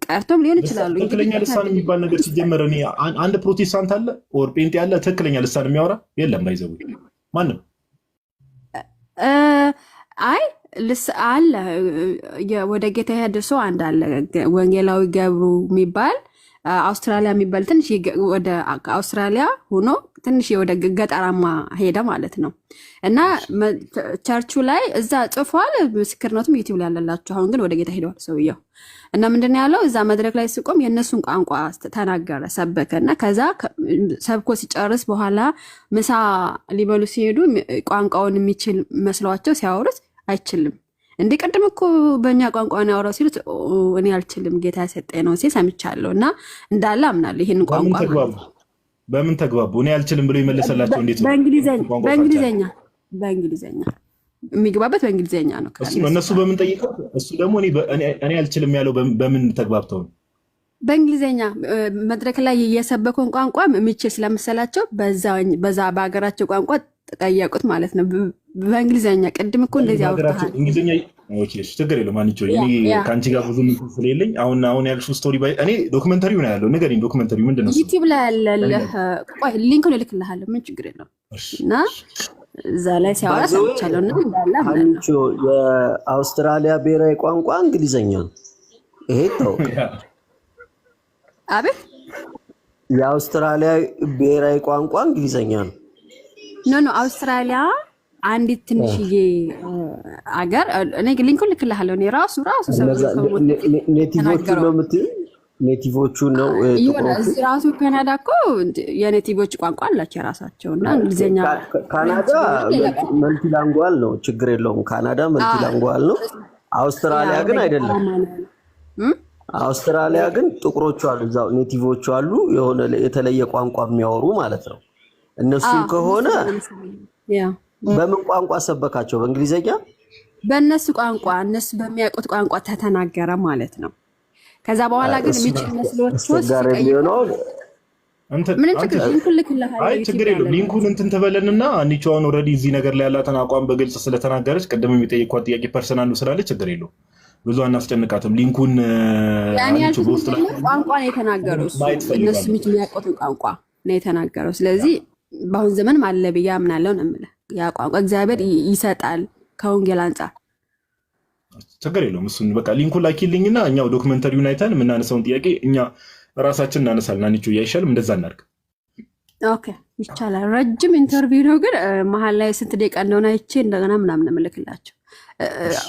ቀርቶም ሊሆን ይችላል። ትክክለኛ ልሳን የሚባል ነገር ሲጀመር እኔ አንድ ፕሮቴስታንት አለ ኦር ጴንጤ አለ ትክክለኛ ልሳን የሚያወራ የለም። ባይዘው ማንም አይ አለ ወደ ጌታ ያደርሶ አንድ አለ ወንጌላዊ ገብሩ የሚባል አውስትራሊያ የሚባል ትንሽ ወደ አውስትራሊያ ሆኖ ትንሽ ወደ ገጠራማ ሄደ ማለት ነው። እና ቸርቹ ላይ እዛ ጽፏል፣ ምስክርነቱም ዩቲዩብ ላይ ያለላችሁ። አሁን ግን ወደ ጌታ ሄደዋል ሰውየው። እና ምንድን ነው ያለው? እዛ መድረክ ላይ ሲቆም የእነሱን ቋንቋ ተናገረ፣ ሰበከ። እና ከዛ ሰብኮ ሲጨርስ በኋላ ምሳ ሊበሉ ሲሄዱ ቋንቋውን የሚችል መስሏቸው ሲያወሩት አይችልም። እንዴ ቀደም እኮ በእኛ ቋንቋ ነው ያወራው ሲሉት እኔ አልችልም ጌታ ሰጠኝ ነው ሲል ሰምቻለሁ። እና እንዳለ አምናለሁ ይሄን ቋንቋ በምን ተግባቡ? እኔ አልችልም ብሎ ይመለሰላቸው እንዴት ነው? በእንግሊዘኛ የሚግባበት በእንግሊዘኛ ነው። እነሱ በምን ጠይቀው እሱ ደግሞ እኔ አልችልም ያለው በምን ተግባብተው ነው? በእንግሊዘኛ መድረክ ላይ የሰበከውን ቋንቋ የሚችል ስለመሰላቸው በዛ በሀገራቸው ቋንቋ ጠየቁት ማለት ነው። በእንግሊዘኛ ቅድም እኮ እንደዚህ አውርተሃል። እንግሊዘኛ ችግር የለውም። አንቺ ከአንቺ ጋር ብዙ ስለሌለኝ አሁን ያልሽው ስቶሪ እኔ ዶክመንተሪው ነው ያለው። ንገሪኝ፣ ዶክመንተሪው ምንድን ነው? ዩቲዩብ ላይ ያለልህ ሊንኩን እልክልሃለሁ። ምን ችግር የለውም። እና እዛ ላይ ሲያወራ ሰምቻለሁ። እና እንዳለ የአውስትራሊያ ብሔራዊ ቋንቋ እንግሊዘኛ ነው። ይሄ ይታወቃል። አቤት፣ የአውስትራሊያ ብሔራዊ ቋንቋ እንግሊዘኛ ነው። ኖ አውስትራሊያ አንዲት ትንሽዬ አገር እኔ ሊንኩን ልክልሃለሁ። እኔ ራሱ ኔቲቮቹ ነው የምትይው? ኔቲቮቹ ነው እዚህ ራሱ ካናዳ እኮ የኔቲቮች ቋንቋ አላቸው የራሳቸው። እና እንግሊዝኛ ካናዳ መልቲላንጓል ነው፣ ችግር የለውም። ካናዳ መልቲላንጓል ነው። አውስትራሊያ ግን አይደለም። አውስትራሊያ ግን ጥቁሮቹ አሉ፣ እዛው ኔቲቮቹ አሉ፣ የሆነ የተለየ ቋንቋ የሚያወሩ ማለት ነው። እነሱ ከሆነ በምን ቋንቋ ሰበካቸው? በእንግሊዘኛ? በእነሱ ቋንቋ እነሱ በሚያውቁት ቋንቋ ተተናገረ ማለት ነው። ከዛ በኋላ ግን የሚችል መስሎት ችግር የለውም። ሊንኩን እንትን ትበለንና አንቺውን ኦልሬዲ እዚህ ነገር ላይ ያላትን አቋም በግልጽ ስለተናገረች ቅድም የሚጠይቋት ጥያቄ ፐርሰናል ስላለች ችግር የለውም። ብዙ አናስጨንቃትም። ሊንኩን ቋንቋ ነው የተናገረው እነሱ የሚያውቁትን ቋንቋ ነው የተናገረው። ስለዚህ በአሁን ዘመንም አለ ብዬ አምናለሁ ነው የምልህ። ያ ቋንቋ እግዚአብሔር ይሰጣል ከወንጌል አንጻር ችግር የለውም። እሱን በቃ ሊንኩን ላኪልኝና እኛው ዶክመንተሪውን አይተን የምናነሳውን ጥያቄ እኛ ራሳችን እናነሳለን። አንቺው አይሻልም? እንደዛ እናድርግ። ኦኬ ይቻላል። ረጅም ኢንተርቪው ነው ግን መሀል ላይ ስንት ደቂቃ እንደሆነ አይቼ እንደገና ምናምን እምልክላቸው።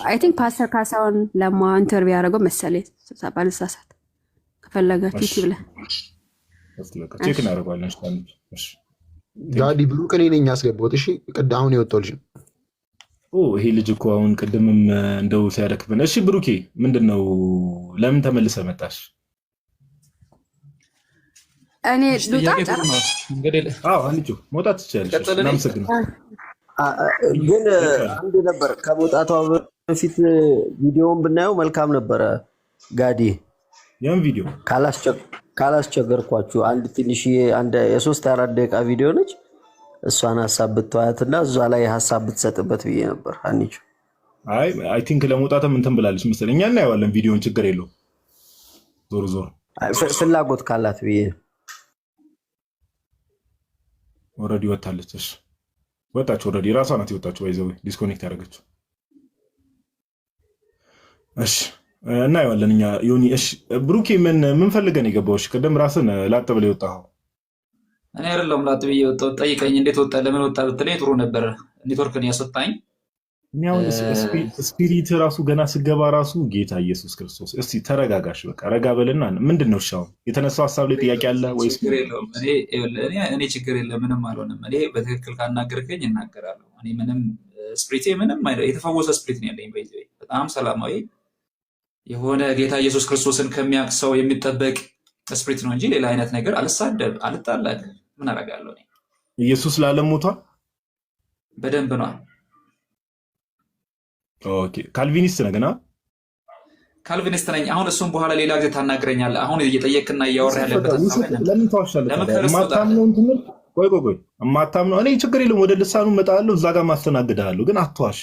አይ ቲንክ ፓስተር ካሳሁን ለማ ኢንተርቪው ያደረገው መሰለኝ ባልሳሳት። ከፈለጋችሁ ዩቲዩብ ላይ ቼክ እናደርገዋለን። ጋዲ ብሩክ እኔ ነኝ ያስገባሁት። እሺ ቅድ አሁን የወጣው ልጅ ይሄ ልጅ እኮ አሁን ቅድምም እንደው ሲያደክብን። እሺ ብሩኬ ምንድን ነው? ለምን ተመልሰ መጣሽ? እኔ ሉጣ አንቺ መውጣት ትችላለሽ። እናመሰግናለን። ግን አንድ ነበር ከመውጣቷ በፊት ቪዲዮውን ብናየው መልካም ነበረ። ጋዲ ያን ቪዲዮ ካላስቸገርኳችሁ አንድ ትንሽ አንድ የ3-4 ደቂቃ ቪዲዮ ነች። እሷን ሀሳብ ብትዋያትና እዛ ላይ ሀሳብ ብትሰጥበት ብዬ ነበር። አንቺ አይ ቲንክ ለመውጣትም እንትን ብላለች መሰለኝ። እኛ እናየዋለን ቪዲዮውን፣ ችግር የለው። ዞር ፍላጎት ካላት ብዬ ኦልሬዲ ወጣለች። እሺ ወጣች። ኦልሬዲ ራሷ ናት የወጣችው። ባይዘው ዲስኮኔክት ያደረገችው። እሺ እናየዋለን እኛ ዮኒ። እሺ ብሩኬ ምን ፈልገን የገባውሽ? ቅድም ራስን ላጥ ብለህ የወጣኸው እኔ አይደለም። ላጥ ብዬ የወጣሁት ጠይቀኝ፣ እንዴት ወጣ ለምን ወጣ ብትለኝ ጥሩ ነበር። ኔትወርክን ያሰጣኝ እኛውን ስፒሪት ራሱ ገና ስገባ ራሱ ጌታ ኢየሱስ ክርስቶስ። እስቲ ተረጋጋሽ፣ በቃ ረጋ በልና ምንድን ነው ሻው የተነሳው ሀሳብ ላይ ጥያቄ አለ ወይስ? እኔ ችግር የለም ምንም አልሆንም። እኔ በትክክል ካናገርከኝ እናገራለሁ። እኔ ምንም ስፕሪቴ ምንም የተፈወሰ ስፕሪት ነው ያለኝ። በጣም ሰላማዊ የሆነ ጌታ ኢየሱስ ክርስቶስን ከሚያውቅ ሰው የሚጠበቅ ስፕሪት ነው እንጂ ሌላ አይነት ነገር አልሳደብ አልጣላቅ ምን አደርጋለሁ? ኢየሱስ ለዓለም ሞቷል። በደንብ ነው። ኦኬ ካልቪኒስት ነህ ገና? ካልቪኒስት ነኝ። አሁን እሱም በኋላ ሌላ ጊዜ ታናግረኛለህ። አሁን እየጠየቅና እያወራ ያለበት ለምን ተዋሻለህ? የማታምነውን ትምህርት ቆይ የማታምነው እኔ ችግር የለም ወደ ልሳኑ እመጣለሁ፣ እዛ ጋር ማስተናግድሃለሁ። ግን አትዋሽ።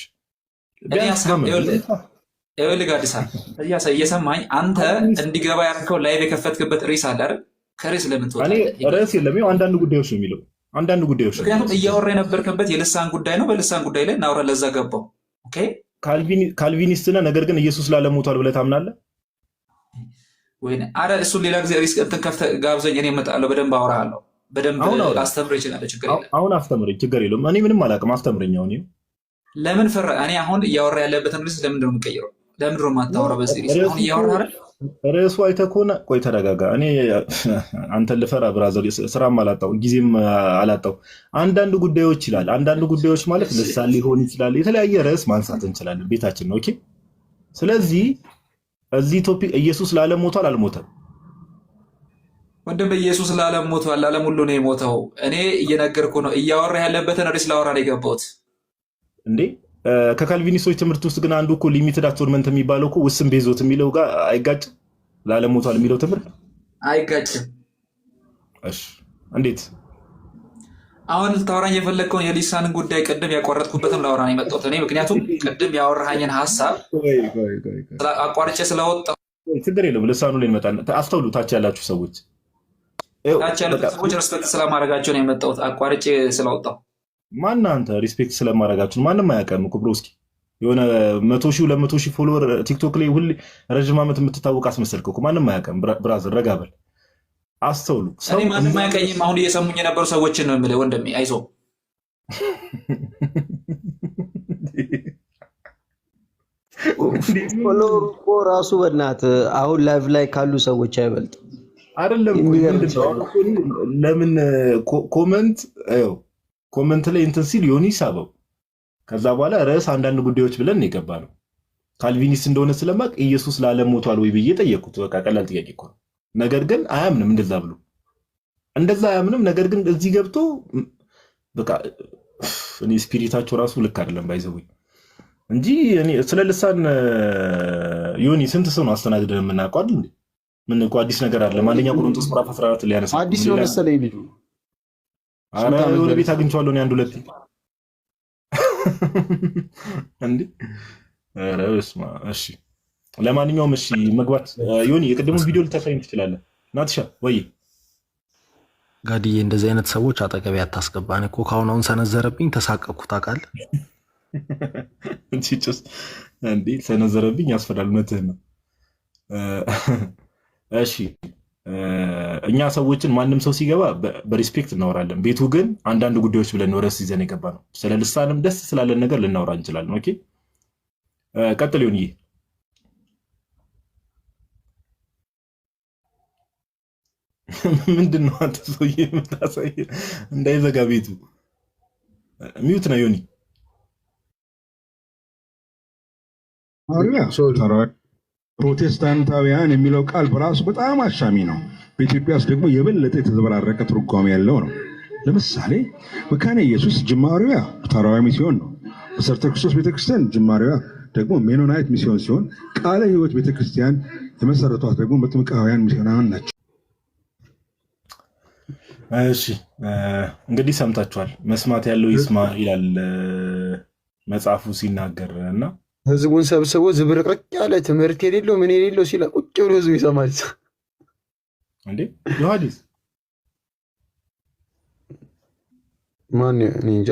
ይኸውልህ አዲስ እየሰማኝ አንተ እንዲገባ ያልከው ላይቭ የከፈትክበት ርዕስ አለ አይደል? ከርዕስ ለምን ትወጣለህ? ርዕስ የለም። አንዳንድ ጉዳዮች ነው የሚለው አንዳንድ ጉዳዮች። ምክንያቱም እያወራ የነበርክበት የልሳን ጉዳይ ነው። በልሳን ጉዳይ ላይ እናውራ። ለዛ ገባው። ኦኬ ካልቪኒስት ነህ፣ ነገር ግን ኢየሱስ ለዓለም ሞቷል ብለህ ታምናለህ ወይ? አረ እሱን ሌላ ጊዜ ሪስክ እንትን ከፍተህ ጋብዘኝ፣ እኔ እመጣለሁ፣ በደንብ አወራሃለሁ። በደንብ አስተምረኝ ይችላል። ችግር የለም። አሁን አስተምረኝ፣ ችግር የለም። እኔ ምንም አላውቅም፣ አስተምረኝ። አሁን ለምን ፈራ? እኔ አሁን እያወራ ያለበትን ርዕስ ለምንድን ነው የምቀይረው? ለምንድን ነው የማታወራው? በዚህ ርዕስ አሁን እያወራ አይደል? ርዕሱ አይተህ ከሆነ ቆይ ተረጋጋ። እኔ አንተን ልፈራ ብራዘር፣ ስራም አላጣው ጊዜም አላጣው። አንዳንድ ጉዳዮች ይላል። አንዳንድ ጉዳዮች ማለት ልሳን ሊሆን ይችላል። የተለያየ ርዕስ ማንሳት እንችላለን፣ ቤታችን ነው። ኦኬ። ስለዚህ እዚህ ቶፒክ ኢየሱስ ለዓለም ሞቷል አልሞተም? ወንድም ኢየሱስ ለዓለም ሞቷል። ለዓለም ሁሉ ነው የሞተው። እኔ እየነገርኩ ነው። እያወራ ያለበትን ርዕስ ላወራ ነው የገባሁት እንዴ። ከካልቪኒስቶች ትምህርት ውስጥ ግን አንዱ እኮ ሊሚትድ አቶርመንት የሚባለው እኮ ውስን ቤዞት የሚለው ጋር አይጋጭም? ለዓለም ሞቷል የሚለው ትምህርት አይጋጭም። እሺ እንዴት? አሁን ልታወራኝ የፈለግከውን የሊሳንን ጉዳይ ቅድም ያቋረጥኩበትን ላወራ ነው የመጣሁት እኔ። ምክንያቱም ቅድም ያወራሃኝን ሀሳብ አቋርጬ ስለወጣሁ ችግር የለም። ልሳኑ ላይ እንመጣለን። አስተውሉ፣ ታች ያላችሁ ሰዎች ሪስፔክት ስለማድረጋቸው ነው የመጣሁት፣ አቋርጬ ስለወጣሁ። ማን አንተ ሪስፔክት ስለማድረጋችሁ? ማንም አያውቅም እኮ ብሮስኪ። የሆነ 100,000 200,000 ፎሎወር ቲክቶክ ላይ ሁሌ ረዥም ዓመት የምትታወቅ አስመሰልክ እኮ። ማንም አያውቅም ብራዘር፣ ረጋ በል። አስተውሉ። እኔ ማንም አያውቀኝም። አሁን እየሰሙኝ የነበሩ ሰዎችን ነው የምልህ ወንድሜ፣ አይዞህ። ፎሎወር እኮ ራሱ በእናትህ አሁን ላይቭ ላይ ካሉ ሰዎች አይበልጥም አይደለም? ለምን ኮመንት ላይ እንትን ሲል ዮኒ ሳበው። ከዛ በኋላ ርዕስ አንዳንድ ጉዳዮች ብለን የገባ ነው። ካልቪኒስት እንደሆነ ስለማቅ ኢየሱስ ለዓለም ሞቷል ወይ ብዬ ጠየቅኩት። በቃ ቀላል ጥያቄ እኮ ነው። ነገር ግን አያምንም፣ እንደዛ አያምንም። ነገር ግን እዚህ ገብቶ በቃ እኔ ስፒሪታቸው ራሱ ልክ አይደለም ባይዘውኝ እንጂ እኔ ስለ ልሳን ዮኒ ስንት ሰው ነው አስተናግደን የምናውቀው አይደል? ምን እኮ አዲስ ነገር አለ? አንደኛ ቆሮንቶስ ምዕራፍ 14 ላይ ያነሳ አዲስ ነው መሰለኝ ልጁ። አረ ወደ ቤት አግኝቼዋለሁ እኔ አንድ ሁለት እንዴ። አረ በስመ አብ። እሺ ለማንኛውም እሺ መግባት ዮኒ የቅድሙን ቪዲዮ ልታሳይኝ ትችላለህ? ናትሻ ወይ ጋድዬ እንደዚህ አይነት ሰዎች አጠገቤ አታስገባን እኮ ካሁን አሁን ሰነዘረብኝ ተሳቀቅኩ ታውቃለህ። ጭስ እንዴ ሰነዘረብኝ ያስፈራል። እውነትህን ነው። እሺ እኛ ሰዎችን ማንም ሰው ሲገባ በሪስፔክት እናወራለን። ቤቱ ግን አንዳንድ ጉዳዮች ብለን ወረስ ይዘን የገባ ነው። ስለ ልሳንም ደስ ስላለን ነገር ልናወራ እንችላለን። ኦኬ ቀጥል ይሁን። ይህ ምንድን ነው? አንተ ሰውዬ የምታሳይ እንዳይዘጋ ቤቱ ሚዩት ነው። ዮኒ ፕሮቴስታንታውያን የሚለው ቃል በራሱ በጣም አሻሚ ነው። በኢትዮጵያ ውስጥ ደግሞ የበለጠ የተዘበራረቀ ትርጓሜ ያለው ነው። ለምሳሌ መካነ ኢየሱስ ጅማሬዋ ሉተራዊ ሚስዮን ነው። መሠረተ ክርስቶስ ቤተክርስቲያን ጅማሬዋ ደግሞ ሜኖናይት ሚስዮን ሲሆን ቃለ ሕይወት ቤተክርስቲያን የመሰረቷት ደግሞ መጥምቃውያን ሚስዮናውያን ናቸው። እሺ እንግዲህ ሰምታችኋል። መስማት ያለው ይስማ ይላል መጽሐፉ ሲናገር እና ህዝቡን ሰብስቦ ዝብርቅርቅ ያለ ትምህርት የሌለው ምን የሌለው ሲላ ቁጭ ብሎ ህዝቡ ይሰማል። እንዴ ዮሐንስ ማን እኔ እንጃ።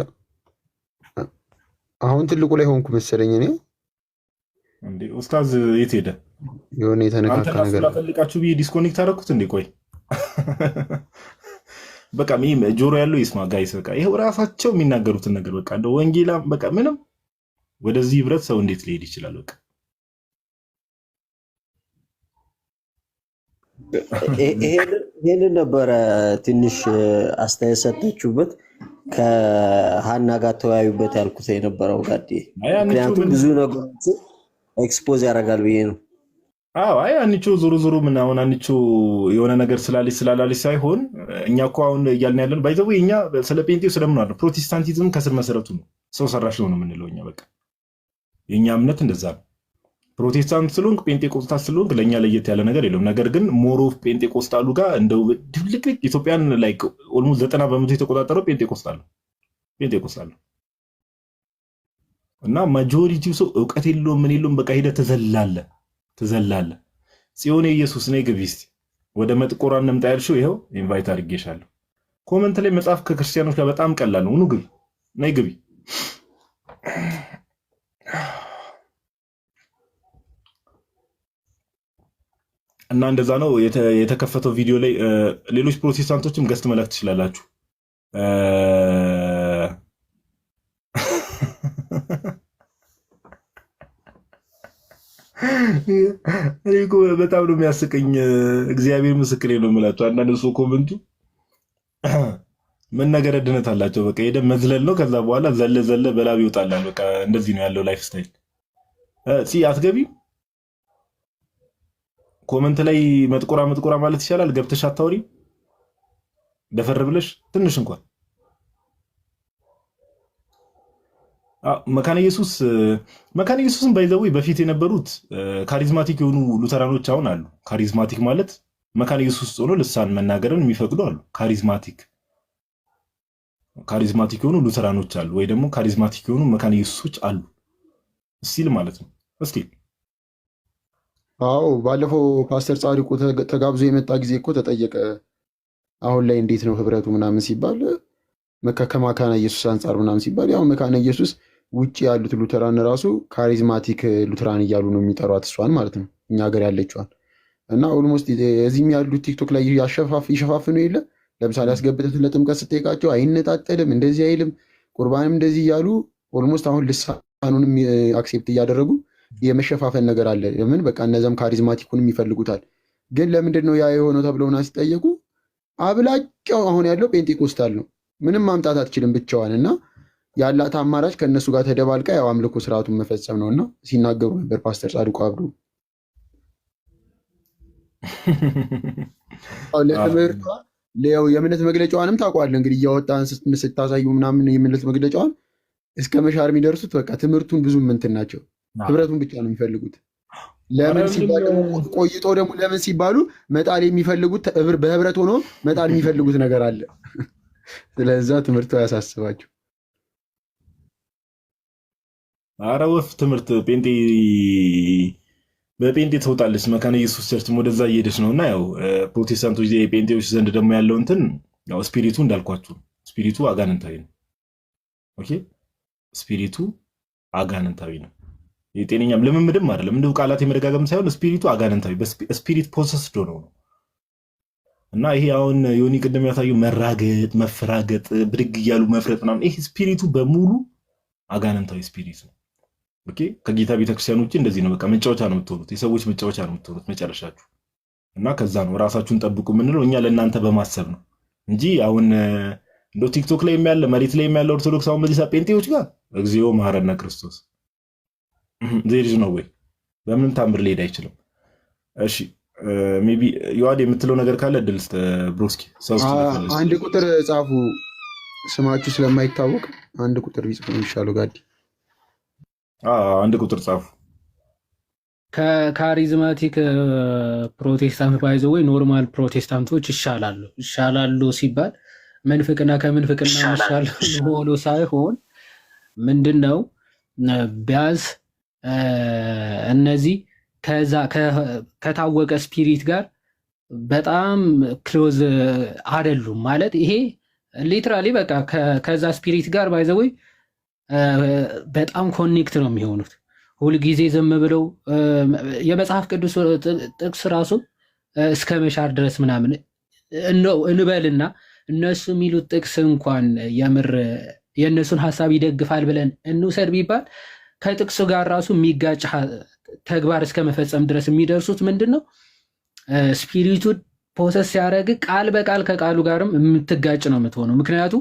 አሁን ትልቁ ላይ ሆንኩ መሰለኝ እኔ። እንዴ ኡስታዝ የት ሄደ? የሆነ የተነካካ ነገር ፈልቃችሁ ብዬ ዲስኮኔክት አደረኩት። እንዴ ቆይ በቃ ጆሮ ያለው ይስማ ጋይስ። በቃ ይሄው ራሳቸው የሚናገሩትን ነገር በቃ እንደ ወንጌላ በቃ ምንም ወደዚህ ህብረት ሰው እንዴት ሊሄድ ይችላል? በቃ ይሄንን ነበረ ትንሽ አስተያየት ሰጣችሁበት ከሃና ጋር ተወያዩበት ያልኩት የነበረው ጋዴ። ምክንያቱም ብዙ ነገሮች ኤክስፖዝ ያደርጋል ብዬ ነው። አዎ አይ አንቺ ዞሮ ዞሮ ምን አሁን አንቺ የሆነ ነገር ስላላለች ሳይሆን እኛ እኮ አሁን እያልን ያለን ባይዘው እኛ ስለ ጴንጤው ስለምን አለ ፕሮቴስታንቲዝም ከስር መሰረቱ ነው ሰው ሰራሽ ነው የምንለው እኛ። በቃ የኛ እምነት እንደዛ ነው። ፕሮቴስታንት ስለሆንክ ጴንጤቆስታል ስለሆንክ ለኛ ለየት ያለ ነገር የለውም። ነገር ግን ሞሮፍ ጴንጤቆስታሉ ጋር እንደው ድብልቅልቅ ኢትዮጵያን ላይክ ኦልሞስት 90% የተቆጣጠረው ጴንጤቆስታል ነው እና ማጆሪቲው ሰው እውቀት የለውም ምን የለውም። በቃ ሄደ ትዘላለ። ጽዮን ኢየሱስ ነይ ግቢ እስቲ ወደ መጥቆራ እንምጣ ያልሽው ይሄው ኢንቫይት አድርጌሻለሁ። ኮመንት ላይ መጻፍ ከክርስቲያኖች ጋር በጣም ቀላል ነው። ኑ ግቢ ነይ ግቢ። እና እንደዛ ነው የተከፈተው ቪዲዮ ላይ። ሌሎች ፕሮቴስታንቶችም ገስት መላክ ትችላላችሁ። በጣም ነው የሚያስቀኝ። እግዚአብሔር ምስክሬ ነው የምላቸው። አንዳንድ ሰው ኮመንቱ ምን ነገር ድነት አላቸው። በቃ ሄደ መዝለል ነው። ከዛ በኋላ ዘለ በላብ ይወጣላል። በቃ እንደዚህ ነው ያለው ላይፍ ስታይል። አትገቢም ኮመንት ላይ መጥቆራ ማለት ይቻላል። ገብተሽ አታውሪ ደፈር ብለሽ ትንሽ እንኳን መካነ ኢየሱስን ባይዘው በፊት የነበሩት ካሪዝማቲክ የሆኑ ሉተራኖች አሁን አሉ። ካሪዝማቲክ ማለት መካነ ኢየሱስ ሆኖ ልሳን መናገርን የሚፈቅዱ አሉ። ካሪዝማቲክ የሆኑ ሉተራኖች አሉ፣ ወይ ደግሞ ካሪዝማቲክ የሆኑ መካነ ኢየሱሶች አሉ እስቲል ማለት ነው። እስቲል አዎ ባለፈው ፓስተር ጻድቁ ተጋብዞ የመጣ ጊዜ እኮ ተጠየቀ። አሁን ላይ እንዴት ነው ህብረቱ ምናምን ሲባል ከመካነ ኢየሱስ አንጻር ምናምን ሲባል ያው መካነ ኢየሱስ ውጭ ያሉት ሉተራን ራሱ ካሪዝማቲክ ሉተራን እያሉ ነው የሚጠሯት እሷን ማለት ነው፣ እኛ ሀገር ያለችዋን። እና ኦልሞስት እዚህም ያሉት ቲክቶክ ላይ ይሸፋፍኑ የለ ለምሳሌ ያስገብተትን ለጥምቀት ስጠይቃቸው አይነጣጠልም እንደዚህ አይልም ቁርባንም እንደዚህ እያሉ ኦልሞስት አሁን ልሳኑንም አክሴፕት እያደረጉ የመሸፋፈን ነገር አለ። ለምን በቃ እነዚያም ካሪዝማቲኩንም ይፈልጉታል። ግን ለምንድን ነው ያ የሆነው ተብለውና ሲጠየቁ አብላጫው አሁን ያለው ጴንጤኮስታል ነው፣ ምንም ማምጣት አትችልም ብቻዋን እና ያላት አማራጭ ከእነሱ ጋር ተደባልቃ ያው አምልኮ ስርዓቱን መፈጸም ነው እና ሲናገሩ ነበር ፓስተር ጻድቁ አብዱ። ለትምህርቷ የእምነት መግለጫዋንም ታውቀዋለህ እንግዲህ እያወጣን ስታሳዩ ምናምን የእምነት መግለጫዋን እስከ መሻር የሚደርሱት በቃ ትምህርቱን ብዙ ምንትን ናቸው፣ ህብረቱን ብቻ ነው የሚፈልጉት። ለምን ሲባል ቆይቶ ደግሞ ለምን ሲባሉ መጣል የሚፈልጉት በህብረት ሆኖ መጣል የሚፈልጉት ነገር አለ። ስለዛ ትምህርቱ ያሳስባቸው። አረ ወፍ ትምህርት በጴንጤ ትወጣለች። መካነ ኢየሱስ ቸርችም ወደዛ እየሄደች ነው እና ያው ፕሮቴስታንቶች ጴንጤዎች ዘንድ ደግሞ ያለው እንትን ያው ስፒሪቱ እንዳልኳችሁ ስፒሪቱ አጋንንታዊ ነው። ኦኬ ስፒሪቱ አጋንንታዊ ነው። የጤነኛም ልምምድም አይደለም። እንደው ቃላት የመደጋገም ሳይሆን ስፒሪቱ አጋንንታዊ በስፒሪት ፖሰስድ ነው። እና ይሄ አሁን ዮኒ ቅድም ያሳየው መራገጥ፣ መፈራገጥ፣ ብድግ እያሉ መፍረጥ ምናምን ይሄ ስፒሪቱ በሙሉ አጋንንታዊ ስፒሪት ነው። ኦኬ ከጌታ ቤተክርስቲያን ውጭ እንደዚህ ነው። በቃ መጫወቻ ነው የምትሆኑት፣ የሰዎች መጫወቻ ነው የምትሆኑት መጨረሻችሁ። እና ከዛ ነው ራሳችሁን ጠብቁ የምንለው እኛ ለእናንተ በማሰብ ነው እንጂ አሁን እንደው ቲክቶክ ላይ ያለ መሬት ላይ ያለ ኦርቶዶክስ አሁን በዚህ ጴንጤዎች ጋር እግዚኦ መሐረነ ክርስቶስ ዜሪዝ ነው ወይ በምንም ታምር ሊሄድ አይችልም። እሺ ሜቢ ዮሐድ የምትለው ነገር ካለ እድል ብሮስኪ አንድ ቁጥር ጻፉ። ስማችሁ ስለማይታወቅ አንድ ቁጥር ቢጽፉ ነው የሚሻለው። ጋዲ አንድ ቁጥር ጻፉ። ከካሪዝማቲክ ፕሮቴስታንት ባይዘው ወይ ኖርማል ፕሮቴስታንቶች ይሻላሉ ሲባል መንፍቅና ከምንፍቅና ይሻላሉ ሆኖ ሳይሆን ምንድነው ቢያንስ እነዚህ ከዛ ከታወቀ ስፒሪት ጋር በጣም ክሎዝ አይደሉም ማለት ይሄ ሊትራሊ በቃ ከዛ ስፒሪት ጋር ባይዘወይ በጣም ኮኔክት ነው የሚሆኑት። ሁልጊዜ ዝም ብለው የመጽሐፍ ቅዱስ ጥቅስ ራሱ እስከ መሻር ድረስ ምናምን እንበልና እነሱ የሚሉት ጥቅስ እንኳን የምር የእነሱን ሀሳብ ይደግፋል ብለን እንውሰድ ቢባል ከጥቅሱ ጋር ራሱ የሚጋጭ ተግባር እስከ መፈጸም ድረስ የሚደርሱት ምንድን ነው? ስፒሪቱ ፖሰስ ሲያደርግ ቃል በቃል ከቃሉ ጋርም የምትጋጭ ነው የምትሆነው። ምክንያቱ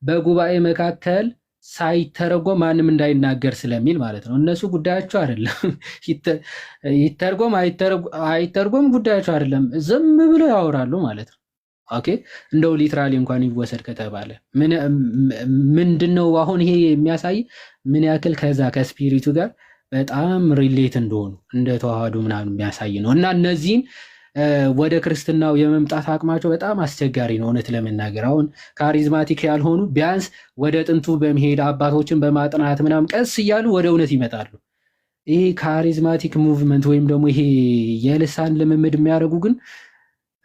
በጉባኤ መካከል ሳይተረጎም ማንም እንዳይናገር ስለሚል ማለት ነው። እነሱ ጉዳያቸው አይደለም፣ ይተርጎም አይተርጎም ጉዳያቸው አይደለም። ዝም ብለው ያወራሉ ማለት ነው። ኦኬ እንደው ሊትራሊ እንኳን ይወሰድ ከተባለ ምንድነው አሁን ይሄ የሚያሳይ ምን ያክል ከዛ ከስፒሪቱ ጋር በጣም ሪሌት እንደሆኑ እንደተዋሃዱ ምናምን የሚያሳይ ነው። እና እነዚህን ወደ ክርስትናው የመምጣት አቅማቸው በጣም አስቸጋሪ ነው። እውነት ለመናገር አሁን ካሪዝማቲክ ያልሆኑ ቢያንስ ወደ ጥንቱ በመሄድ አባቶችን በማጥናት ምናምን ቀስ እያሉ ወደ እውነት ይመጣሉ። ይሄ ካሪዝማቲክ ሙቭመንት ወይም ደግሞ ይሄ የልሳን ልምምድ የሚያደርጉ ግን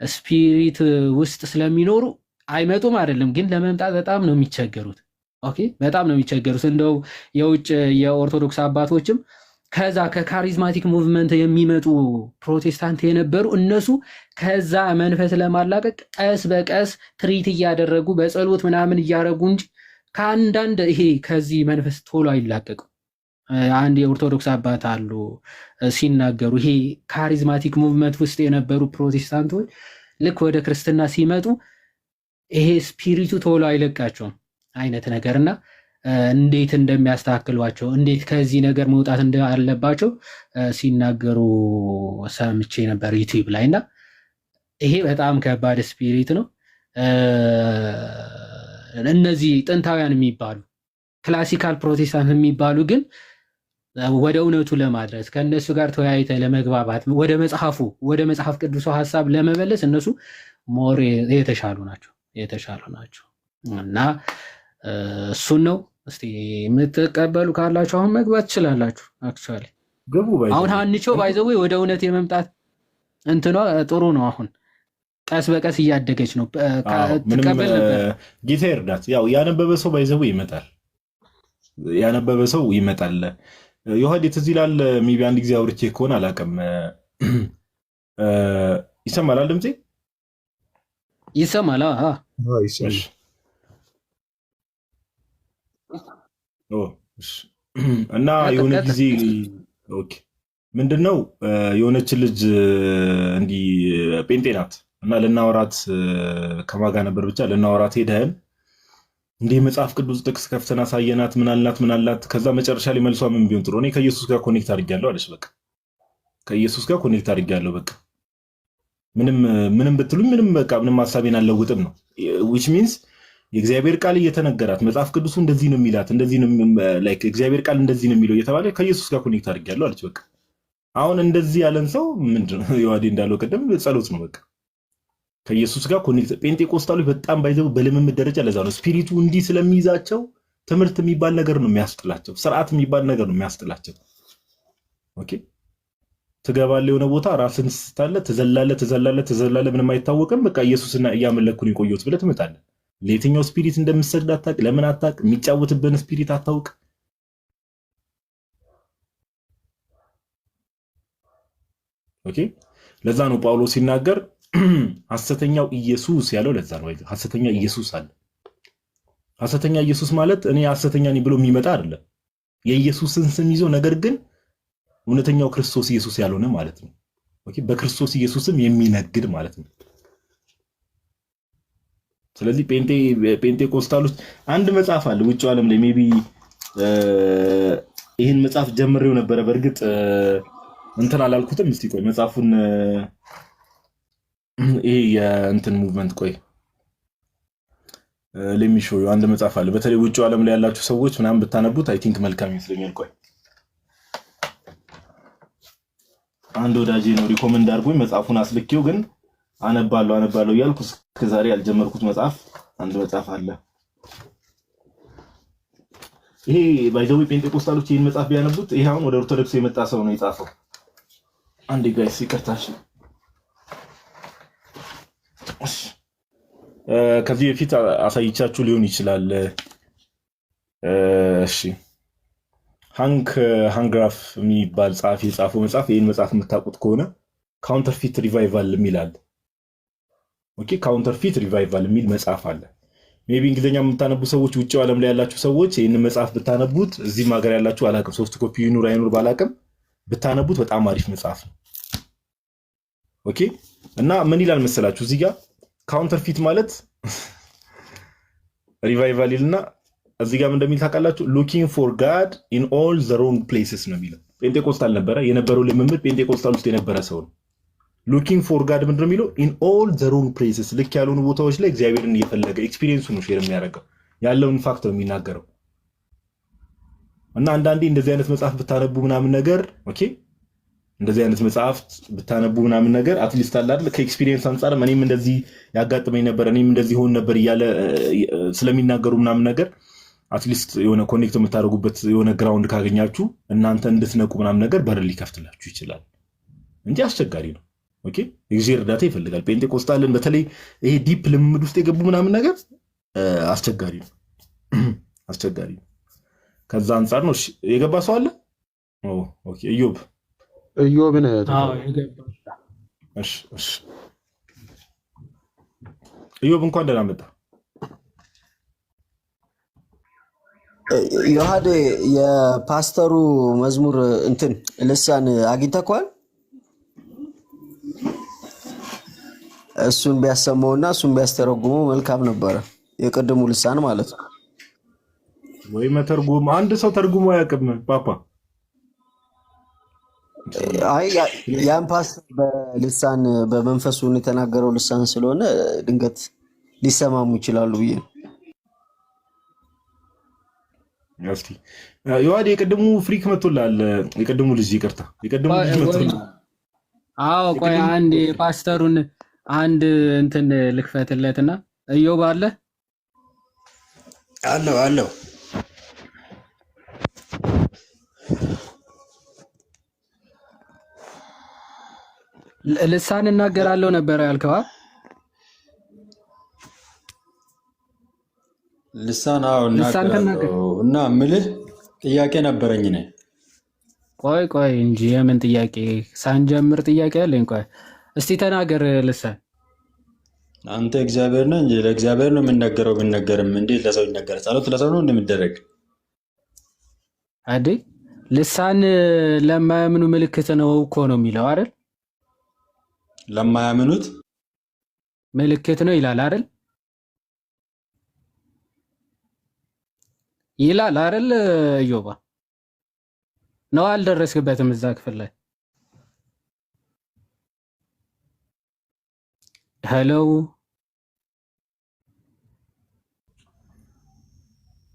ስፒሪት ውስጥ ስለሚኖሩ አይመጡም አይደለም፣ ግን ለመምጣት በጣም ነው የሚቸገሩት። ኦኬ በጣም ነው የሚቸገሩት። እንደው የውጭ የኦርቶዶክስ አባቶችም ከዛ ከካሪዝማቲክ ሙቭመንት የሚመጡ ፕሮቴስታንት የነበሩ እነሱ ከዛ መንፈስ ለማላቀቅ ቀስ በቀስ ትሪት እያደረጉ በጸሎት ምናምን እያደረጉ እንጂ ከአንዳንድ ይሄ ከዚህ መንፈስ ቶሎ አይላቀቁም። አንድ የኦርቶዶክስ አባት አሉ ሲናገሩ ይሄ ካሪዝማቲክ ሙቭመንት ውስጥ የነበሩ ፕሮቴስታንቶች ልክ ወደ ክርስትና ሲመጡ ይሄ ስፒሪቱ ቶሎ አይለቃቸውም አይነት ነገርና እንዴት እንደሚያስተካክሏቸው እንዴት ከዚህ ነገር መውጣት እንዳለባቸው ሲናገሩ ሰምቼ ነበር ዩቲዩብ ላይ እና ይሄ በጣም ከባድ ስፒሪት ነው። እነዚህ ጥንታውያን የሚባሉ ክላሲካል ፕሮቴስታንት የሚባሉ ግን ወደ እውነቱ ለማድረስ ከእነሱ ጋር ተወያይተ ለመግባባት ወደ መጽሐፍ ቅዱስ ሀሳብ ለመመለስ እነሱ ሞር የተሻሉ ናቸው እና እሱን ነው። እስቲ የምትቀበሉ ካላችሁ አሁን መግባት ትችላላችሁ። አክቹዋሊ አሁን ሀኒቾ ባይዘዌ ወደ እውነት የመምጣት እንትኗ ጥሩ ነው። አሁን ቀስ በቀስ እያደገች ነው። ትቀበል ነበር። ጌታ ይርዳት። ያው ያነበበ ሰው ባይዘዌ ይመጣል። ዮሐድ ትዝ ይላል። ሚቢ አንድ ጊዜ አውርቼ ከሆነ አላውቅም። ይሰማል ድምጼ? ይሰማል። እና የሆነ ጊዜ ምንድነው የሆነች ልጅ እንዲህ ጴንጤ ናት እና ልናወራት ከማጋ ነበር ብቻ ልናወራት ሄደን እንዲህ መጽሐፍ ቅዱስ ጥቅስ ከፍተን አሳየናት። ምናልናት ከዛ መጨረሻ ላይ መልሷ ምን ቢሆን ጥሩ እኔ ከኢየሱስ ጋር ኮኔክት አድርጌያለሁ አለች። በቃ ከኢየሱስ ጋር ኮኔክት አድርጌያለሁ። በቃ ምንም ብትሉኝ ምንም ሀሳቤን አልለውጥም ነው which means የእግዚአብሔር ቃል እየተነገራት መጽሐፍ ቅዱሱ እንደዚህ ነው የሚላት እንደዚህ ነው ላይክ እግዚአብሔር ቃል እንደዚህ ነው የሚለው እየተባለ ከኢየሱስ ጋር ኮኔክት አድርጌያለሁ አለች። በቃ አሁን እንደዚህ ያለን ሰው ምንድነው ዮሐዴ እንዳለው ቀደም ጸሎት ነው። በቃ ከኢየሱስ ጋር ኮኔክት ጴንጤቆስታሎች በጣም ባይዘው በልምምድ ደረጃ ለዛ ነው ስፒሪቱ እንዲህ ስለሚይዛቸው ትምህርት የሚባል ነገር ነው የሚያስጥላቸው፣ ስርዓት የሚባል ነገር ነው የሚያስጥላቸው። ኦኬ ትገባለህ የሆነ ቦታ ራስን ስታለህ ትዘላለህ ምንም አይታወቅም። በቃ ኢየሱስና እያመለኩን የቆየሁት ብለህ ትመጣለህ። ለየትኛው ስፒሪት እንደምትሰግድ አታውቅ፣ ለምን አታውቅ፣ የሚጫወትብን ስፒሪት አታውቅ። ኦኬ። ለዛ ነው ጳውሎስ ሲናገር ሐሰተኛው ኢየሱስ ያለው። ለዛ ነው ሐሰተኛ ኢየሱስ አለ። ሐሰተኛ ኢየሱስ ማለት እኔ ሐሰተኛ ነኝ ብሎ የሚመጣ አይደለም። የኢየሱስን ስም ይዞ ነገር ግን እውነተኛው ክርስቶስ ኢየሱስ ያልሆነ ማለት ነው። ኦኬ። በክርስቶስ ኢየሱስም የሚነግድ ማለት ነው። ስለዚህ ጴንጤቆስታሎች አንድ መጽሐፍ አለ ውጭ ዓለም ላይ ሜቢ ይህን መጽሐፍ ጀምሬው ነበረ። በእርግጥ እንትን አላልኩትም። እስቲ ቆይ መጽሐፉን ይሄ የእንትን ሙቭመንት ቆይ ለሚሾዩ አንድ መጽሐፍ አለ። በተለይ ውጭ ዓለም ላይ ያላችሁ ሰዎች ምናምን ብታነቡት አይ ቲንክ መልካም ይመስለኛል። ቆይ አንድ ወዳጄ ነው ሪኮመንድ አድርጎኝ መጽሐፉን አስልኬው ግን አነባለሁ እያልኩ እስከዛሬ ያልጀመርኩት መጽሐፍ አንድ መጽሐፍ አለ። ይሄ ባይዘው ጴንጤቆስታሎች ይህን መጽሐፍ ቢያነቡት ይሄ አሁን ወደ ኦርቶዶክስ የመጣ ሰው ነው የጻፈው። አንዴ ጋይስ ይቅርታሽ። ከዚህ በፊት አሳይቻችሁ ሊሆን ይችላል። እሺ ሃንግራፍ የሚባል ጸሐፊ የጻፈው መጽሐፍ ይህን መጽሐፍ የምታውቁት ከሆነ ካውንተርፊት ሪቫይቫል የሚላል። ኦኬ ካውንተርፊት ሪቫይቫል የሚል መጽሐፍ አለ። ሜቢ እንግሊዝኛ የምታነቡ ሰዎች ውጭ ዓለም ላይ ያላችሁ ሰዎች ይህን መጽሐፍ ብታነቡት፣ እዚህም ሀገር ያላችሁ አላውቅም፣ ሶፍት ኮፒ ይኑር አይኑር ባላውቅም ብታነቡት በጣም አሪፍ መጽሐፍ ነው። ኦኬ እና ምን ይላል መሰላችሁ እዚህ ጋር ካውንተርፊት ማለት ሪቫይቫል ይልና እዚህ ጋር እንደሚል ታውቃላችሁ። ሉኪንግ ፎር ጋድ ኢን ኦል ዘ ሮንግ ፕሌስስ ነው የሚለው። ጴንጤቆስታል ነበረ የነበረው ልምምድ ጴንጤቆስታል ውስጥ የነበረ ሰው ነው። ሉኪንግ ፎር ጋድ ምንድን ነው የሚለው? ኢን ኦል ዘ ሮንግ ፕሌስስ፣ ልክ ያልሆኑ ቦታዎች ላይ እግዚአብሔርን እየፈለገ ኤክስፒሪየንሱ ነው ሼር የሚያደርገው ያለውን ፋክት ነው የሚናገረው። እና አንዳንዴ እንደዚህ አይነት መጽሐፍ ብታነቡ ምናምን ነገር ኦኬ እንደዚህ አይነት መጽሐፍት ብታነቡ ምናምን ነገር አትሊስት አለ አይደል ከኤክስፒሪየንስ አንጻር እኔም እንደዚህ ያጋጥመኝ ነበር እኔም እንደዚህ ሆን ነበር እያለ ስለሚናገሩ ምናምን ነገር አትሊስት የሆነ ኮኔክት የምታደርጉበት የሆነ ግራውንድ ካገኛችሁ እናንተ እንድትነቁ ምናምን ነገር በር ሊከፍትላችሁ ይችላል እንጂ አስቸጋሪ ነው። ኦኬ እግዚአብሔር እርዳታ ይፈልጋል። ጴንጤቆስታልን በተለይ ይሄ ዲፕ ልምምድ ውስጥ የገቡ ምናምን ነገር አስቸጋሪ ነው አስቸጋሪ ነው። ከዛ አንጻር ነው የገባ ሰው አለ። ኦኬ ኢዮብን ኢዮብ እንኳን ደህና መጣ። ዮሐዴ የፓስተሩ መዝሙር እንትን ልሳን አግኝተኳል። እሱን ቢያሰማውና እሱን ቢያስተረጉመው መልካም ነበረ። የቅድሙ ልሳን ማለት ነው። ወይ መተርጉም አንድ ሰው ተርጉሞ አያውቅም ፓፓ። አይ ያን ፓስተር በልሳን በመንፈሱ የተናገረው ልሳን ስለሆነ ድንገት ሊሰማሙ ይችላሉ ብዬ ነው። እስኪ ዮሐዴ የቅድሙ ፍሪክ መጥቶላል። የቅድሙ ልጅ ይቅርታ፣ የቅድሙ ልጅ መጥቶላል። አዎ ቆይ አንድ ፓስተሩን አንድ እንትን ልክፈትለትና ኢዮብ አለ አለው ልሳን እናገራለሁ ነበር ያልከዋ ልሳን እናገራለሁ እና ምልህ ጥያቄ ነበረኝ ነኝ። ቆይ እንጂ የምን ጥያቄ ሳንጀምር ጥያቄ አለኝ። ቆይ እስቲ ተናገር ልሳን። አንተ እግዚአብሔር ነህ እንጂ ለእግዚአብሔር ነው የምንነገረው። ብንነገርም እንዴት ለሰው ይነገራል? ጸሎት ለሰው ነው እንደሚደረግ አይደል? ልሳን ለማያምኑ ምልክት ነው እኮ ነው የሚለው አይደል? ለማያምኑት ምልክት ነው ይላል አይደል? ይላል አይደል? ኢዮባ ነው አልደረስክበትም እዛ ክፍል ላይ። ሄሎ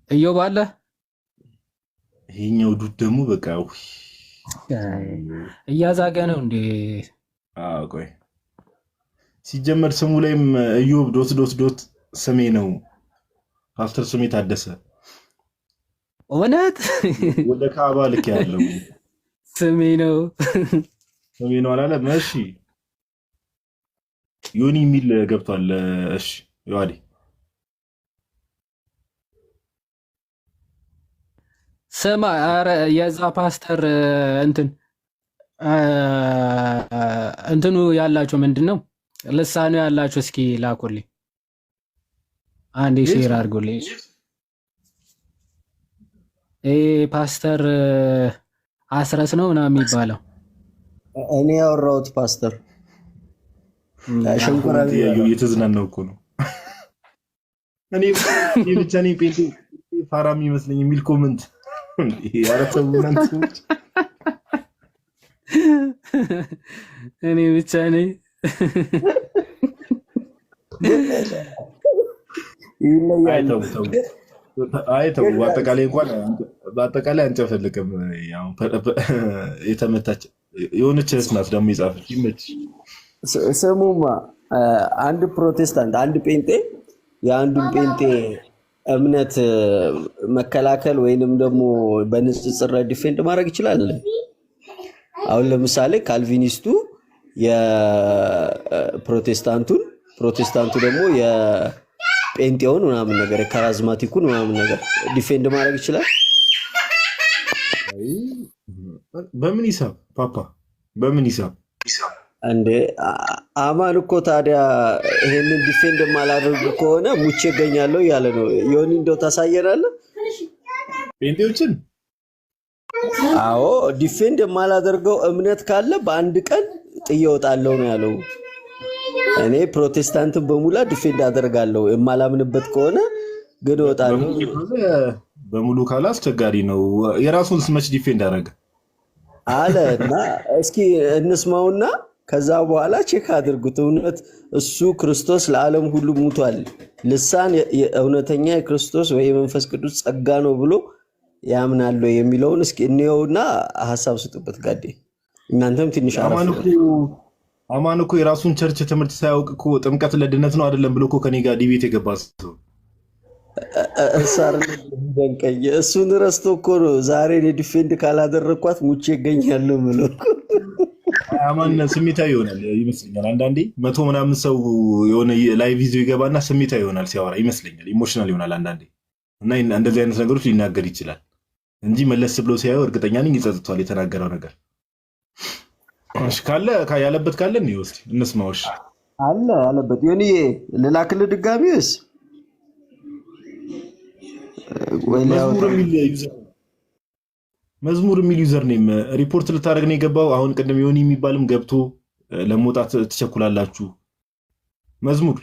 ኢዮባ አለ። ይሄኛው ዱድ ደግሞ በቃ እያዛገ ነው እንዴ? ቆይ ሲጀመር ስሙ ላይም ኢዮብ ዶት ስሜ ነው። ፓስተር ስሜ ታደሰ እውነት ወደ ካባ ልክ ያለው ስሜ ነው። ሰሜ ነው አላለም። እሺ ዮኒ የሚል ገብቷል። እሺ ዮሐዴ ስማ፣ ኧረ የዛ ፓስተር እንትኑ ያላችሁ ምንድን ነው ልሳኑ ያላችሁ እስኪ ላኩልኝ፣ አንዴ ሼር አድርጉልኝ። ፓስተር አስረስ ነው ምናምን የሚባለው እኔ ያወራሁት ፓስተር ሸንኮራ እየተዝናናው እኮ ነው። እኔ ብቻ ነኝ ጴንጤ ፋራ የሚመስለኝ የሚል ኮመንት እኔ ብቻ ነኝ። አይተው በአጠቃላይ አንጨፈልቅም። የተመታች የሆነች ናት ደግሞ የጻፈች ይመች። ስሙማ አንድ ፕሮቴስታንት አንድ ጴንጤ የአንዱን ጴንጤ እምነት መከላከል ወይንም ደግሞ በንጽጽር ዲፌንድ ማድረግ ይችላል። አሁን ለምሳሌ ካልቪኒስቱ የፕሮቴስታንቱን ፕሮቴስታንቱ ደግሞ የጴንጤውን ምናምን ነገር የካራዝማቲኩን ምናምን ነገር ዲፌንድ ማድረግ ይችላል። በምን ሂሳብ ፓፓ? በምን ሂሳብ እንዴ? አማን እኮ ታዲያ ይሄንን ዲፌንድ የማላደርግ ከሆነ ሙቼ እገኛለሁ እያለ ነው። ዮኒ እንደው ታሳየናለህ ጴንጤዎችን? አዎ ዲፌንድ የማላደርገው እምነት ካለ በአንድ ቀን ጥዬ እወጣለሁ ነው ያለው። እኔ ፕሮቴስታንትን በሙላ ዲፌንድ አደርጋለሁ፣ የማላምንበት ከሆነ ግን እወጣለሁ በሙሉ ካለ አስቸጋሪ ነው። የራሱን ስመች ዲፌንድ አደረገ አለ እና እስኪ እንስማውና ከዛ በኋላ ቼክ አድርጉት። እውነት እሱ ክርስቶስ ለዓለም ሁሉ ሙቷል፣ ልሳን እውነተኛ የክርስቶስ ወይ የመንፈስ ቅዱስ ጸጋ ነው ብሎ ያምናል የሚለውን እስኪ እንየውና ሀሳብ ስጡበት። ጋዴ እናንተም ትንሽ አማን እኮ የራሱን ቸርች ትምህርት ሳያውቅ እኮ ጥምቀት ለድነት ነው አይደለም ብሎ እኮ ከኔ ጋር ዲቤት የገባ ሰው እሳር ደንቀኝ። እሱን ረስቶ እኮ ነው ዛሬ ዲፌንድ ካላደረኳት ሙቼ ይገኛለሁ ብሎ አማን ስሜታዊ ይሆናል ይመስለኛል። አንዳንዴ መቶ ምናምን ሰው የሆነ ላይቭ ይዞ ይገባና ስሜታዊ ይሆናል ሲያወራ ይመስለኛል። ኢሞሽናል ይሆናል አንዳንዴ እና እንደዚህ አይነት ነገሮች ሊናገር ይችላል እንጂ መለስ ብሎ ሲያየው እርግጠኛ ነኝ ይጸጽቷል የተናገረው ነገር። እሺ ካለ ያለበት ካለ ነው እስቲ እንስማውሽ። አለ ያለበት ዮኒዬ ልላክልህ ድጋሚስ መዝሙር የሚል ዩዘር ኔም ሪፖርት ልታደርግ ነው የገባው። አሁን ቅድም ዮኒ የሚባልም ገብቶ ለመውጣት ትቸኩላላችሁ። መዝሙር